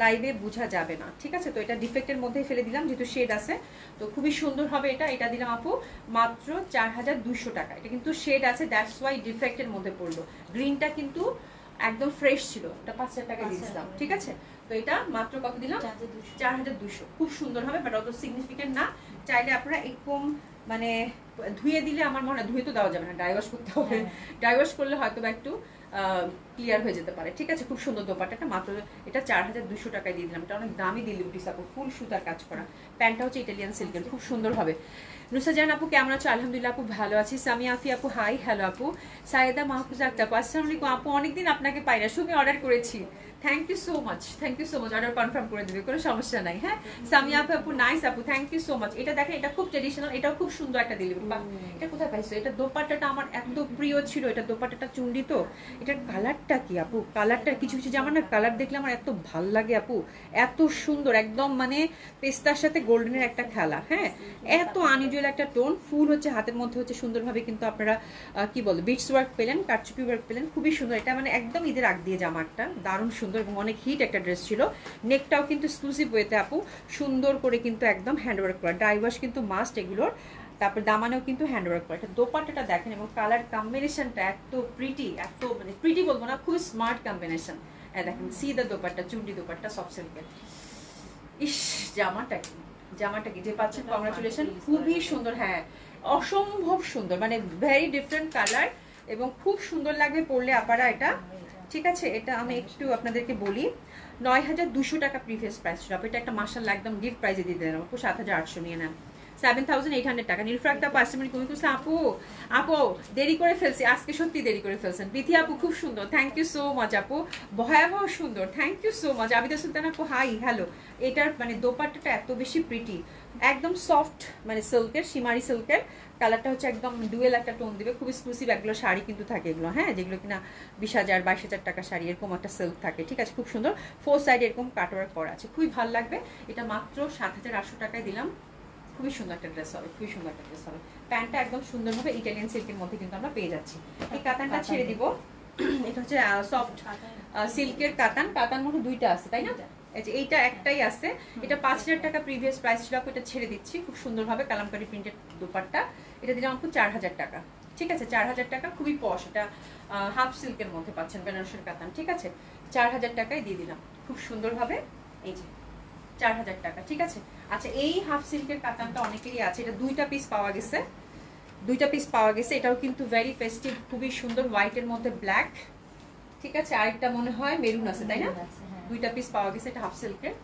লাইভে বোঝা যাবে না, ঠিক আছে? তো এটা ডিফেক্টের মধ্যেই ফেলে দিলাম যেহেতু শেড আছে। তো খুবই সুন্দর হবে এটা। এটা দিলাম আপু মাত্র 4200 টাকা। এটা কিন্তু শেড আছে, দ্যাটস ওয়াই ডিফেক্টের মধ্যে পড়লো। গ্রিনটা কিন্তু একদম ফ্রেশ ছিল, এটা 5000 টাকা দিয়েছিলাম, ঠিক আছে? তো এটা মাত্র কত দিলাম? 4200। খুব সুন্দর হবে, বাট অত সিগনিফিকেন্ট না। চাইলে আপনারা এরকম মানে ধুয়ে দিলে, আমার মনে হয় ধুয়ে তো দেওয়া যাবে না, ড্রাই ওয়াশ করতে হবে। ড্রাই ওয়াশ করলে হয়তো বা একটু ক্লিয়ার হয়ে যেতে পারে, ঠিক আছে? খুব সুন্দর দোপাট্টাটা মাত্র এটা 4200 টাকায় দিয়ে দিলাম। এটা অনেক দামি দিলি বুটিস আপু, ফুল সুতার কাজ করা। প্যান্টটা হচ্ছে ইটালিয়ান সিল্কের, খুব সুন্দর হবে। নুসাজান আপু কেমন আছো? আলহামদুলিল্লাহ আপু ভালো আছি। সামিয়া আফি আপু হাই, হ্যালো আপু। সাইদা মাহফুজা আক্তার আপু আসসালামু আলাইকুম আপু, অনেকদিন আপনাকে পাই না, সুমি অর্ডার করেছি। Thank you so much, thank you so much. Order confirm করে দেবে, কোনো সমস্যা নাই। হ্যাঁ, সামিয়া আপু নাইস আপু, থ্যাংক ইউ সো মাচ। এটা দেখেন, এটা খুব ট্রেডিশনাল, এটাও খুব সুন্দর একটা দিলি। এটা কোথায় পাইছো? এটা দোপাট্টাটা আমার এত প্রিয় ছিল, এটা দোপাট্টাটা চুন্ডি। তো এটার কালারটা কি আপু? কালারটা কিছু কিছু জামা না কালার দেখলে আমার এত ভাল লাগে আপু, এত সুন্দর, একদম মানে পেস্তার সাথে গোল্ডেনের একটা খেলা। হ্যাঁ, এত আনইউজুয়াল একটা টোন। ফুল হচ্ছে হাতের মধ্যে হচ্ছে সুন্দরভাবে, কিন্তু আপনারা কি বলে বিটস ওয়ার্ক পেলেন, কারচুপি ওয়ার্ক পেলেন, খুবই সুন্দর। এটা মানে একদম ঈদের আগ দিয়ে জামা একটা, দারুণ সুন্দর এবং অনেক হিট একটা ড্রেস ছিল। নেকটাও কিন্তু এক্সক্লুসিভ ওয়েতে আপু সুন্দর করে কিন্তু একদম হ্যান্ড ওয়ার্ক করা, ড্রাই ওয়াশ কিন্তু মাস্ট এগুলোর। তারপর দামানেও কিন্তু হ্যান্ড ওয়ার্ক করা। এটা দোপাট্টাটা দেখেন এবং কালার কম্বিনেশনটা এত প্রিটি, এত মানে প্রিটি বলবো না, খুবই স্মার্ট কম্বিনেশন। দেখেন সিদা দোপাট্টা, চুন্ডি দোপাট্টা, সফট সিল্কের। ইস, জামাটা কি, জামাটা কি, যে পাচ্ছেন কংগ্রাচুলেশন, খুবই সুন্দর। হ্যাঁ, অসম্ভব সুন্দর, মানে ভেরি ডিফারেন্ট কালার এবং খুব সুন্দর লাগবে পরলে আপারা এটা, ঠিক আছে? এটা আমি একটু আপনাদেরকে বলি, 9200 টাকা প্রিভিয়াস প্রাইস ছিল। এটা একটা মাশাআল্লাহ একদম গিফট প্রাইজে দিয়ে দেন আপু, 7800 নিয়ে নেন। 7800 টাকা। নীলফ্রাক্তা পার্সেন্ট কমি করছে আপু, আপু দেরি করে ফেলছি আজকে, সত্যি দেরি করে ফেলছেন। বিথি আপু খুব সুন্দর, থ্যাংক ইউ সো মাচ আপু, ভয়াবহ সুন্দর, thank you so much. Abida Sultan আপু হাই, হ্যালো। এটার মানে দোপাট্টাটা এত বেশি প্রিটি, একদম সফট মানে সিল্কের, সিমারি সিল্কের। কালারটা হচ্ছে একদম ডুয়েল একটা টোন দিবে, খুব এক্সক্লুসিভ এগুলো শাড়ি কিন্তু থাকে এগুলো, হ্যাঁ, যেগুলো কিনা 20,000 22,000 টাকা শাড়ি, এরকম একটা সিল্ক থাকে, ঠিক আছে? খুব সুন্দর, ফোর সাইড এরকম কাটওয়ার্ক করা আছে, খুবই ভালো লাগবে। এটা মাত্র 7800 টাকায় দিলাম। খুবই সুন্দর একটা ড্রেস হবে, খুবই সুন্দর একটা ড্রেস হবে। প্যান্টটা একদম সুন্দরভাবে ইটালিয়ান সিল্কের মধ্যে কিন্তু আমরা পেয়ে যাচ্ছি। এই কাতানটা ছেড়ে দিব, এটা হচ্ছে সফট সিল্কের কাতান। কাতান মধ্যে দুইটা আছে, তাই না? এইটা একটাই আছে। এটা 5000 টাকা প্রিভিয়াস প্রাইস ছিল, এটা ছেড়ে দিচ্ছি। খুব সুন্দরভাবে কালামকারী প্রিন্টেড দোপাট্টা, এটা দিলাম আপু 4000 টাকা, ঠিক আছে? 4000 টাকা, খুবই পশ। এটা হাফ সিল্কের মধ্যে পাচ্ছেন, বেনারসের কাতান, ঠিক আছে? 4000 টাকায় দিয়ে দিলাম খুব সুন্দরভাবে, এই যে 4000 টাকা, ঠিক আছে? আচ্ছা, এই হাফ সিল্কের কাতানটা অনেকেরই আছে, এটা দুইটা পিস পাওয়া গেছে, দুইটা পিস পাওয়া গেছে। এটাও কিন্তু ভেরি ফেস্টিভ, খুবই সুন্দর, হোয়াইটের মধ্যে ব্ল্যাক, ঠিক আছে? আরেকটা মনে হয় মেরুন আছে, তাই না? দুইটা পিস পাওয়া গেছে, এটা হাফ সিল্কের,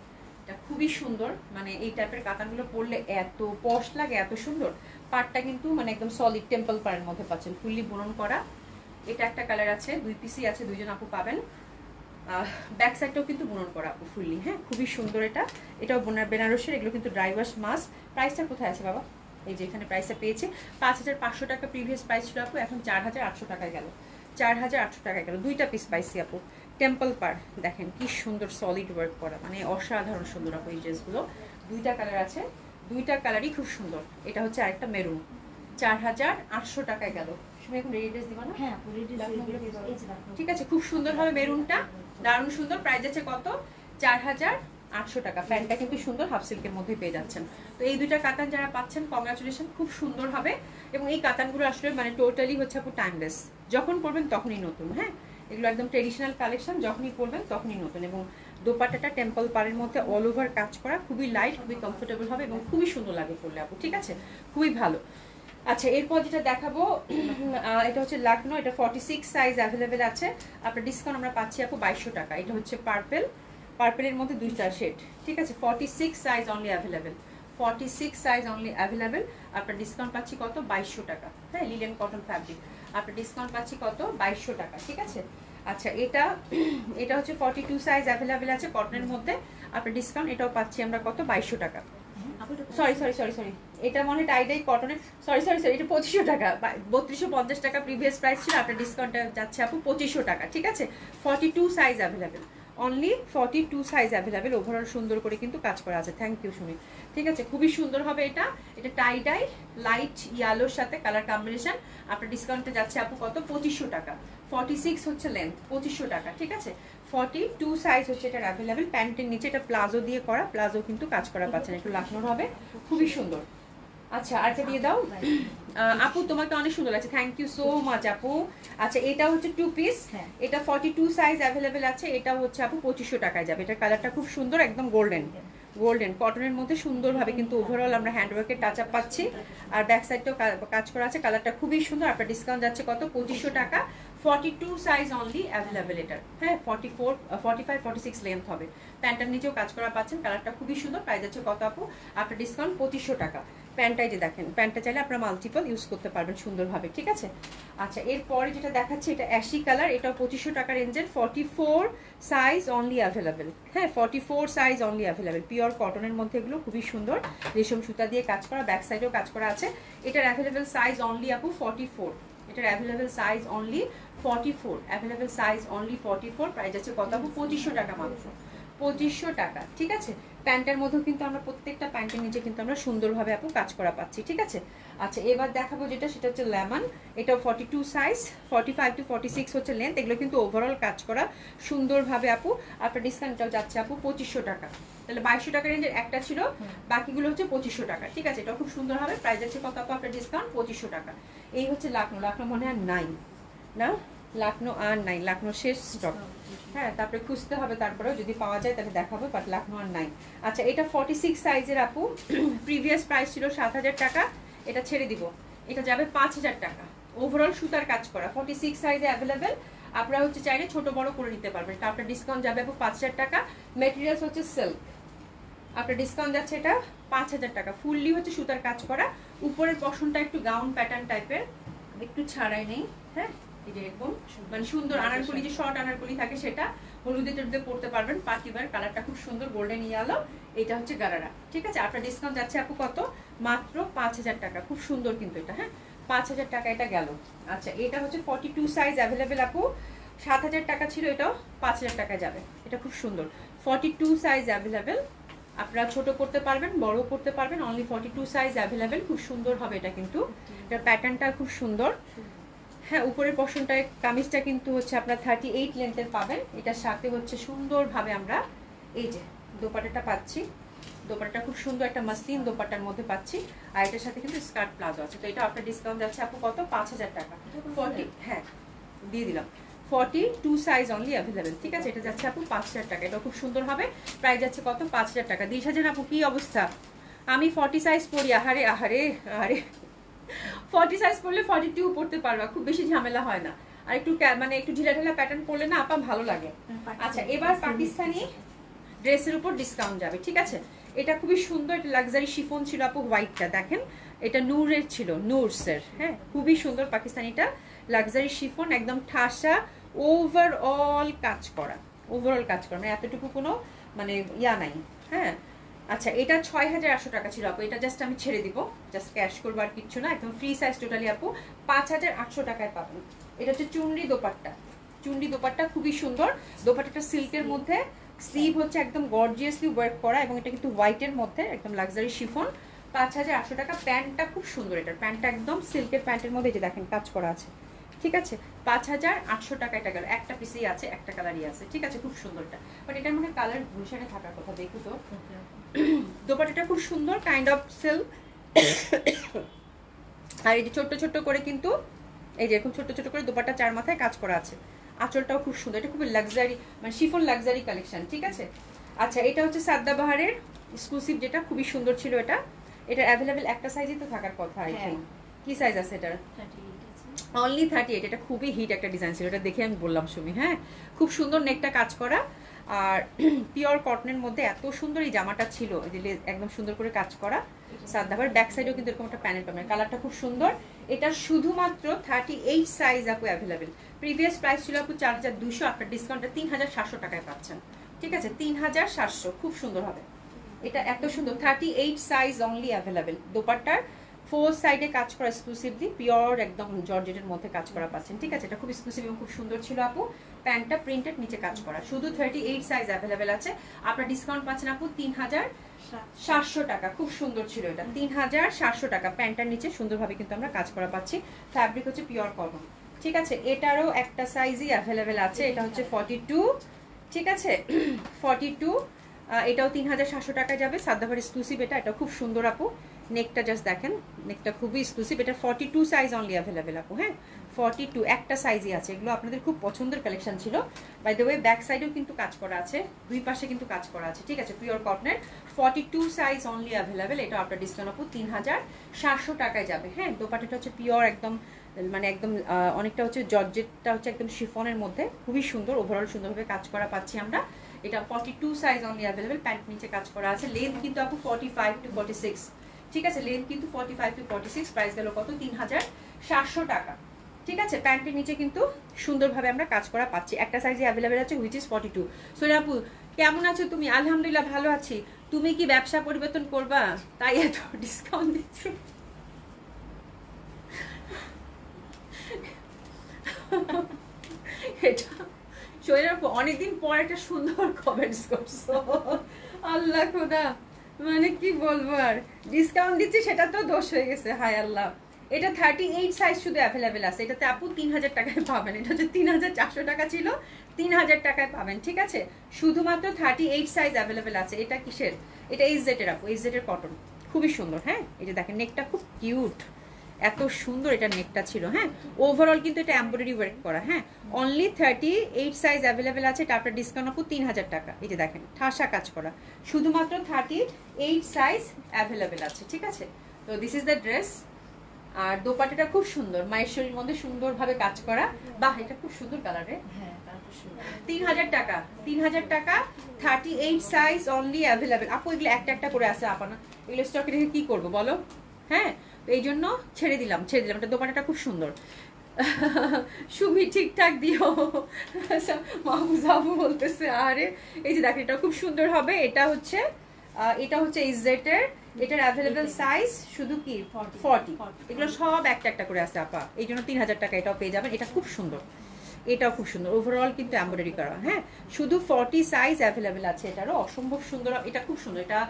এটা খুবই সুন্দর। মানে এই টাইপের কাতানগুলো পরলে এত পশ লাগে, এত সুন্দর। পাড়টা কিন্তু মানে একদম সলিড টেম্পল পাড়ের মধ্যে পাচ্ছেন, ফুললি বুনন করা। এটা একটা কালার আছে, দুই পিসই আছে, দুইজন আপু পাবেন। ব্যাক সাইডটাও কিন্তু বুনন করা আপু ফুললি, হ্যাঁ, খুবই সুন্দর। এটাও বেনারসের, এগুলো কিন্তু ড্রাই ওয়াশ মাস্ক। প্রাইসটা কোথায় আছে বাবা? এই যে এখানে প্রাইসটা পেয়েছে, 5500 টাকা প্রিভিয়াস প্রাইস ছিল আপু, এখন 4800 টাকায় গেল, 4800 টাকায় গেল। দুইটা পিস পাইছি আপু, টেম্পল পার দেখেন কি সুন্দর, সলিড ওয়ার্ক করা, মানে অসাধারণ সুন্দর আপু এই ড্রেসগুলো। দুইটা কালার আছে, দুইটা কালারই খুব সুন্দর। এটা হচ্ছে আরেকটা মেরুন, 4800 টাকায় গেল। তুমি এখন রেডি ড্রেস দিবা না? হ্যাঁ, ঠিক আছে, খুব সুন্দর হবে মেরুনটা, দারুণ সুন্দর। প্রাইস আছে কত? 4800 800 টাকা। প্যান্টটা কিন্তু সুন্দর, হাফ সিল্কের মধ্যে পেয়ে যাচ্ছেন। তো এই দুইটা কাতান যারা পাচ্ছেন কংগ্রাচুলেশন, খুব সুন্দর হবে। এবং এই কাতানগুলো আসলে মানে টোটালি হচ্ছে আপু টাইমলেস, যখন পরবেন তখনই নতুন। হ্যাঁ, এগুলো একদম ট্রেডিশনাল কালেকশন, যখনই পরবেন তখনই নতুন। এবং দোপাট্টাটা টেম্পল পাড়ের মধ্যে অল ওভার কাজ করা, খুবই লাইট, খুবই কমফোর্টেবল হবে এবং খুবই সুন্দর লাগে পরলে আপু, ঠিক আছে, খুবই ভালো। আচ্ছা, এরপর যেটা দেখাবো এটা হচ্ছে লাকনো, এটা 46 সাইজ অ্যাভেলেবেল আছে। আপনার ডিসকাউন্ট আমরা পাচ্ছি আপু 2200 টাকা। এটা হচ্ছে পার্পেলের মধ্যে দুইটা শেড, ঠিক আছে, 46 size only available, 46 size only available. আপনার ডিসকাউন্ট পাচ্ছি কত? 2200 টাকা। হ্যাঁ, লিলেন কটন ফ্যাব্রিক, আপনার ডিসকাউন্ট পাচ্ছি কত? 2200 টাকা, ঠিক আছে। আচ্ছা, এটা হচ্ছে 42 সাইজ অ্যাভেলেবেল আছে কটনের মধ্যে, আপনার ডিসকাউন্ট এটাও পাচ্ছি আমরা কত? 2200 টাকা। সরি, এটা মনে হয় টাইডাই কটনের, সরি এটা 2500 টাকা, 3250 টাকা প্রিভিয়াস প্রাইস ছিল, আপনার ডিসকাউন্টটা যাচ্ছে আপু 2500 টাকা, ঠিক আছে। 42 size available, only 42 size available. Overall সুন্দর করে কিন্তু কাজ করা আছে। থ্যাংক ইউ সুমি, ঠিক আছে, খুবই সুন্দর হবে এটা। এটা টাইডাই লাইট ইয়ালোর সাথে কালার কম্বিনেশন, আপনার ডিসকাউন্টে যাচ্ছে আপু কত? 2500 টাকা। 46 হচ্ছে লেন্থ, 2500 টাকা, ঠিক আছে। 42 সাইজ হচ্ছে এটা অ্যাভেলেবেল। প্যান্টের নিচে এটা প্লাজো দিয়ে করা, প্লাজো কিন্তু কাজ করা পাচ্ছেন, একটু লাকনোর হবে, খুবই সুন্দর। আচ্ছা, আরেকটা দিয়ে দাও আপু, তোমাকে অনেক সুন্দর লাগছে, থ্যাংক ইউ সো মাচ আপু। আচ্ছা, এটা হচ্ছে 2 পিস, এটা 42 সাইজ অ্যাভেলেবেল আছে, এটা হচ্ছে আপু 2500 টাকায় যাবে। এটা কালারটা খুব সুন্দর, একদম গোল্ডেন কটনের মধ্যে সুন্দরভাবে কিন্তু ওভারঅল আমরা হ্যান্ডওয়ার্কের টাচ আপ পাচ্ছি। আর ব্যাক সাইডটাও কাজ করা আছে, কালারটা খুবই সুন্দর। আপনার ডিসকাউন্ট যাচ্ছে কত? 2500 টাকা। 42 সাইজ অনলি অ্যাভেলেবেল এটার। হ্যাঁ, 44, 45, 46 লেন্থ হবে। প্যান্টার নিচেও কাজ করা পাচ্ছেন, কালারটা খুবই সুন্দর। প্রাইস যাচ্ছে কত আপু? আপনার ডিসকাউন্ট 2500 টাকা। প্যান্টটাই যে দেখেন, প্যান্টটা চাইলে আপনারা মাল্টিপল ইউজ করতে পারবেন সুন্দরভাবে, ঠিক আছে। আচ্ছা, এরপরে যেটা দেখাচ্ছে এটা অ্যাশি কালার, এটাও 2500 টাকা রেঞ্জের, 44 সাইজ অনলি অ্যাভেলেবেল। হ্যাঁ, 44 সাইজ অনলি অ্যাভেলেবেল, পিওর কটনের মধ্যে এগুলো খুবই সুন্দর, রেশম সুতা দিয়ে কাজ করা, ব্যাক সাইডেও কাজ করা আছে। এটার অ্যাভেলেবেল সাইজ অনলি আপু 44, এটার available size only 44, available size only 44। Price আছে কত আপু? 2500 টাকা মাত্র, 2500 টাকা, ঠিক আছে। প্যান্টের মধ্যেও কিন্তু আমরা প্রত্যেকটা প্যান্টের নিচে কিন্তু আমরা সুন্দরভাবে আপু কাজ করা পাচ্ছি, ঠিক আছে। আচ্ছা, এবার দেখাবো যেটা, সেটা হচ্ছে লেমন, এটাও 42 সাইজ, 45 টু 46 হচ্ছে লেন্থ। এগুলো কিন্তু ওভারঅল কাজ করা সুন্দরভাবে আপু। আপনার ডিসকাউন্টটাও যাচ্ছে আপু 2500 টাকা। তাহলে 2200 টাকা রেঞ্জের একটা ছিল, বাকিগুলো হচ্ছে 2500 টাকা, ঠিক আছে। এটা খুব সুন্দর হবে। প্রাইস আছে কত আপু? আপনার ডিসকাউন্ট 2500 টাকা। এই হচ্ছে লাকনো মনে হয় নাই না, লাকনো আর নাই, লাকনো শেষ স্টক। হ্যাঁ, তারপরে খুঁজতে হবে, তারপরেও যদি পাওয়া যায় তাহলে দেখাবো, বাট লাকনো আর নাই। আচ্ছা, এটা 46 সাইজের আপু, প্রিভিয়াস প্রাইস ছিল 7000 টাকা, এটা ছেড়ে দিব, এটা যাবে 5000 টাকা। ওভারঅল সুতার কাজ করা, 46 সাইজে অ্যাভেলেবেল। আপনারা হচ্ছে চাইলে ছোট বড় করে নিতে পারবেন। আপনার ডিসকাউন্ট যাবে আপু 5000 টাকা। মেটেরিয়ালস হচ্ছে সিল্ক, আপনার ডিসকাউন্ট যাচ্ছে এটা 5000 টাকা। ফুললি হচ্ছে সুতার কাজ করা, উপরের পশনটা একটু গাউন প্যাটার্ন টাইপের, একটু ছাড়াই নেই। হ্যাঁ, এই যে এরকম মানে সুন্দর আনারকলি, যে শর্ট আনারকলি থাকে সেটা হলুদে টলুদে পড়তে পারবেন, পার্টিওয়ার। কালারটা খুব সুন্দর, গোল্ডেন ইয়ালো। এটা হচ্ছে গারারা, ঠিক আছে। আপনার ডিসকাউন্ট যাচ্ছে আপু কত? মাত্র 5000 টাকা। খুব সুন্দর কিন্তু এটা, হ্যাঁ, 5000 টাকা এটা গেল। আচ্ছা, এটা হচ্ছে 42 সাইজ অ্যাভেলেবেল আপু, 7000 টাকা ছিল, এটাও 5000 টাকায় যাবে। এটা খুব সুন্দর, 42 সাইজ অ্যাভেলেবেল। আপনারা ছোট করতে পারবেন, বড় করতে পারবেন, অনলি 42 সাইজ অ্যাভেলেবেল। খুব সুন্দর হবে এটা কিন্তু, এটার প্যাটার্নটা খুব সুন্দর। হ্যাঁ, উপরের পশনটায় কামিজটা কিন্তু হচ্ছে আপনার 38 লেন্থের পাবেন। এটার সাথে হচ্ছে সুন্দরভাবে আমরা এই যে দোপাট্টাটা পাচ্ছি, দোপাট্টাটা খুব সুন্দর একটা মাসলিন দোপাট্টার মধ্যে পাচ্ছি। আর এটার সাথে কিন্তু স্কার্ট প্লাজো আছে। তো এটা আপনার ডিসকাউন্ট যাচ্ছে আপু কত? 5000 টাকা। 40, হ্যাঁ দিয়ে দিলাম, 42 সাইজ অনলি অ্যাভেলেবেল, ঠিক আছে। এটা যাচ্ছে আপু 5000 টাকা। এটা খুব সুন্দর হবে। প্রাইস যাচ্ছে কত? 5000 টাকা। 20000 আপু, কি অবস্থা? আমি 40 সাইজ পরি, আহারে আহারে আহারে, 40 সাইজ পরলে 42 পড়তে পারবা, খুব বেশি ঝামেলা হয় না। আর একটু মানে একটু ঢিলা ঢিলা প্যাটার্ন পরলে না আপা ভালো লাগে। আচ্ছা, এবার পাকিস্তানি ড্রেসের উপর ডিসকাউন্ট যাবে, ঠিক আছে। এটা খুবই সুন্দর, এটা লাক্সারি শিফন ছিল আপু, হোয়াইটটা দেখেন, এটা নূরের ছিল, নূরসের। হ্যাঁ, খুবই সুন্দর পাকিস্তানিটা, লাক্সারি শিফন, একদম ঠাসা, ওভারঅল কাজ করা, মানে এতটুকু কোনো মানে ইয়া নাই। হ্যাঁ, আচ্ছা, এটা 6800 টাকা ছিল আপু, এটা জাস্ট আমি ছেড়ে দিব, জাস্ট ক্যাশ করবো আর কিচ্ছু না, একদম ফ্রি সাইজ টোটালি আপু, 5800 টাকায় পাবেন। এটা হচ্ছে চুনরি দোপাট্টা, খুবই সুন্দর দোপাট্টাটা, সিল্কের মধ্যে, স্লিভ হচ্ছে একদম গর্জিয়াসলি ওয়ার্ক করা, এবং এটা কিন্তু হোয়াইটের মধ্যে একদম লাক্সারি শিফন, 5800 টাকা। প্যান্টটা খুব সুন্দর, এটার প্যান্টটা একদম সিল্কের প্যান্টের মধ্যে, যে দেখেন কাজ করা আছে, ঠিক আছে 5800 টাকা এটা গেল, একটা পিসেই আছে, একটা কালারই আছে, ঠিক আছে খুব সুন্দরটা, বাট এটার মধ্যে কালার গুলশানে থাকার কথা, দেখো তো দোপাট্টাটা খুব সুন্দর কাইন্ড অফ সিল্ক। আর এই যে ছোট্ট ছোট্ট করে কিন্তু এই যে এরকম ছোট্ট ছোট্ট করে দোপাট্টা 4 মাথায় কাজ করা আছে, আঁচলটাও খুব সুন্দর, এটা খুবই লাক্সারি মানে শিফন লাক্সারি কালেকশন, ঠিক আছে। আচ্ছা এটা হচ্ছে সাদাবাহারের এক্সক্লুসিভ, যেটা খুবই সুন্দর ছিল, এটা অ্যাভেলেবেল একটা সাইজই তো থাকার কথা। কি সাইজ আছে এটার? অনলি 38। এটা খুবই হিট একটা ডিজাইন ছিল, এটা দেখে আমি বললাম সুমি, হ্যাঁ খুব সুন্দর নেকটা কাজ করা, আর পিওর কটনের মধ্যে এত সুন্দর এই জামাটা ছিল, একদম সুন্দর করে কাজ করা। সাদাবার ব্যাক সাইডেও কিন্তু এরকম একটা প্যানেল পাবেন, কালারটা খুব সুন্দর। এটা শুধুমাত্র 38 সাইজ আপু অ্যাভেলেবেল। প্রিভিয়াস প্রাইস ছিল আপু 4200, আপনার ডিসকাউন্টে 3700 টাকায় পাচ্ছেন, ঠিক আছে 3700, খুব সুন্দর হবে এটা, এত সুন্দর 38 সাইজ অনলি অ্যাভেলেবেল। দোপাট্টার 4 সাইডে কাজ করা এক্সক্লুসিভলি পিওর একদম জর্জেটের মধ্যে কাজ করা পাচ্ছেন, ঠিক আছে এটা খুব এক্সক্লুসিভ এবং খুব সুন্দর ছিল আপু। প্যান্টটা প্রিন্টেড, নিচে কাজ করা, শুধু 38 সাইজ অ্যাভেলেবেল আছে, আপনার ডিসকাউন্ট পাচ্ছেন আপু 3700 টাকা, খুব সুন্দর ছিল এটা 3700 টাকা। প্যান্টটার নিচে সুন্দরভাবে কিন্তু আমরা কাজ করা পাচ্ছি, ফ্যাব্রিক হচ্ছে পিওর কটন, ঠিক আছে। এটারও একটা সাইজই অ্যাভেলেবেল আছে, এটা হচ্ছে 42, ঠিক আছে 42, এটাও 3700 টাকায় যাবে, সাদাভার এক্সক্লুসিভ এটা খুব সুন্দর আপু। নেকটা জাস্ট দেখেন, নেকটা খুবই এক্সক্লুসিভ, এটা 42 সাইজ অনলি অ্যাভেলেবেল আপু, হ্যাঁ 42 একটা সাইজই আছে, এগুলো আপনাদের খুব পছন্দের কালেকশন ছিল। বাই দ্য ওয়ে ব্যাক সাইডেও কিন্তু কাজ করা আছে, দুই পাশে কিন্তু কাজ করা আছে, ঠিক আছে পিওর কটনের 42 সাইজ অনলি অ্যাভেলেবেল। এটা আপনার ডিসকাউন্ট আপু 3700 টাকায় যাবে, হ্যাঁ। দোপাট্টাটা হচ্ছে পিওর একদম মানে একদম অনেকটা হচ্ছে জর্জেটটা হচ্ছে একদম শিফনের মধ্যে, খুবই সুন্দর, ওভারঅল সুন্দরভাবে কাজ করা পাচ্ছি আমরা। এটা 42 সাইজ অনলি অ্যাভেলেবেল, প্যান্ট নিচে কাজ করা আছে। লেন্থ কিন্তু আপু 45 to 46, ঠিক আছে লেন্থ কিন্তু 45 to 46। প্রাইস গেল কত? 3700 টাকা, ঠিক আছে। প্যান্টের নিচে কিন্তু সুন্দরভাবে আমরা কাজ করা পাচ্ছি, একটা সাইজে অ্যাভেলেবেল আছে হুইচ ইজ 42। সোনা আপু কেমন আছো তুমি? আলহামদুলিল্লাহ ভালো আছি। তুমি কি ব্যবসা পরিবর্তন করবা তাই এত ডিসকাউন্ট দিচ্ছ? এটা সোনা আপু অনেকদিন পর একটা সুন্দর কমেন্টস করছো, আল্লাহ খোদা মানে কি বলবো, আর ডিসকাউন্ট দিচ্ছি সেটা তো দোষ হয়ে গেছে, হায় আল্লাহ। এটা 38 সাইজ শুধু অ্যাভেলেবেল আছে, এটাতে আপু 3000 টাকায় পাবেন, এটা হচ্ছে 3400 টাকা ছিল, 3000 টাকায় পাবেন, ঠিক আছে শুধুমাত্র 38 সাইজ অ্যাভেলেবেল আছে। এটা কিসের? এটা এইচজেড এর আপু, এইচজেড এর কটন, খুবই সুন্দর, হ্যাঁ এই যে দেখেন নেকটা খুব কিউট, এত সুন্দর এটা নেকটা ছিল, হ্যাঁ ওভারঅল কিন্তু এটা এমব্রয়ডারি ওয়ার্ক করা, হ্যাঁ অনলি 38 সাইজ অ্যাভেলেবেল আছে, এটা আপনার ডিসকাউন্ট আপু 3000 টাকা। এই যে দেখেন ঠাসা কাজ করা, শুধুমাত্র 38 সাইজ অ্যাভেলেবেল আছে, ঠিক আছে। তো দিস ইজ দ্য ড্রেস। আর দোপাট্টাটা খুব সুন্দর, মাহেশ্বরীর মধ্যে সুন্দরভাবে কাজ করা, বাহ এটা খুব সুন্দর কালারে, 3000 টাকা, 3000 টাকা 38 সাইজ অনলি অ্যাভেলেবেল। আপু এগুলো একটা একটা করে আছে আপনা, এগুলো স্টকে রেখে কি করবো বলো, হ্যাঁ তো এই জন্য ছেড়ে দিলাম। এটা দোপাট্টাটা খুব সুন্দর। সুমি ঠিকঠাক দিও, মাহবুজাবু বলতেছে আরে এই যে দেখেন এটা খুব সুন্দর হবে। এটা হচ্ছে এইচজেড এর, এটার অ্যাভেলেবেল সাইজ শুধু কি 40, এগুলো সব একটা একটা করে আছে আপা, এই জন্য 3000 টাকা এটাও পেয়ে যাবেন। এটা খুব সুন্দর, এটাও খুব সুন্দর, ওভারঅল কিন্তু এমব্রয়ডারি করা, হ্যাঁ শুধু 40 সাইজ অ্যাভেলেবেল আছে। এটারও অসম্ভব সুন্দর, এটা খুব সুন্দর, এটা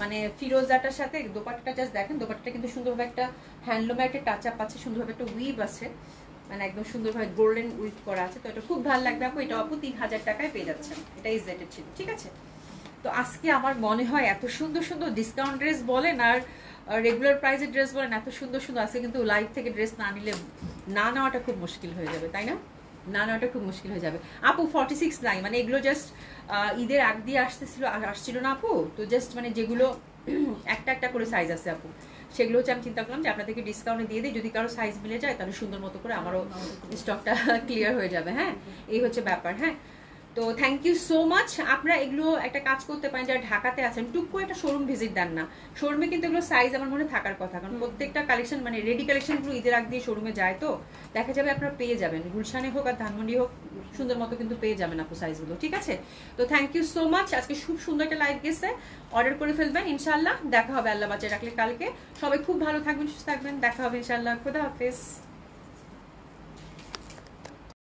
মানে ফিরোজাটার সাথে দোপাট্টাটা জাস্ট দেখেন, দোপাট্টাটা কিন্তু সুন্দরভাবে একটা হ্যান্ডলুমের একটা টাচ আপ আছে, সুন্দরভাবে একটা উইভ আছে, মানে একদম সুন্দরভাবে গোল্ডেন উইভ করা আছে। তো এটা খুব ভালো লাগবে আপু, এটা আপু 3000 টাকায় পেয়ে যাচ্ছেন, এটা ইজেটেড ছিল, ঠিক আছে। তো আজকে আমার মনে হয় এত সুন্দর সুন্দর ডিসকাউন্ট ড্রেস বলেন আর রেগুলার প্রাইসের ড্রেস বলেন, এত সুন্দর সুন্দর আছে, কিন্তু লাইভ থেকে ড্রেস না নিলে না নেওয়াটা খুব মুশকিল হয়ে যাবে, তাই না? না নেওয়াটা খুব মুশকিল হয়ে যাবে আপু। 46 নাই, মানে এগুলো জাস্ট ঈদের আগ দিয়ে আসছিল না আপু, তো জাস্ট মানে যেগুলো একটা একটা করে সাইজ আছে আপু, সেগুলো হচ্ছে আমি চিন্তা করলাম যে আপনাদেরকে ডিসকাউন্টে দিয়ে দিই, যদি কারো সাইজ মিলে যায় তাহলে সুন্দর মতো করে আমারও স্টকটা ক্লিয়ার হয়ে যাবে, হ্যাঁ এই হচ্ছে ব্যাপার, হ্যাঁ। তো থ্যাংক ইউ সো মাচ। আপনারা এগুলো একটা কাজ করতে পারেন, যারা ঢাকাতে আছেন টুক করে একটা শোরুম ভিজিট দেন না, শোরুমে কিন্তু এগুলো সাইজ আমার মনে থাকার কথা, কারণ প্রত্যেকটা কালেকশন মানে রেডি কালেকশনগুলো ঈদের আগ দিয়ে শোরুমে যায়, তো দেখা যাবে আপনারা পেয়ে যাবেন, গুলশানে হোক আর ধানমন্ডি হোক সুন্দর মতো কিন্তু পেয়ে যাবেন আপু সাইজগুলো, ঠিক আছে। তো থ্যাংক ইউ সো মাচ, আজকে খুব সুন্দর একটা লাইভ গেছে, অর্ডার করে ফেলবেন ইনশাল্লাহ, দেখা হবে আল্লাহ বাঁচিয়ে রাখলে কালকে। সবাই খুব ভালো থাকবেন, সুস্থ থাকবেন, দেখা হবে ইনশাল্লাহ, খোদা হাফেজ।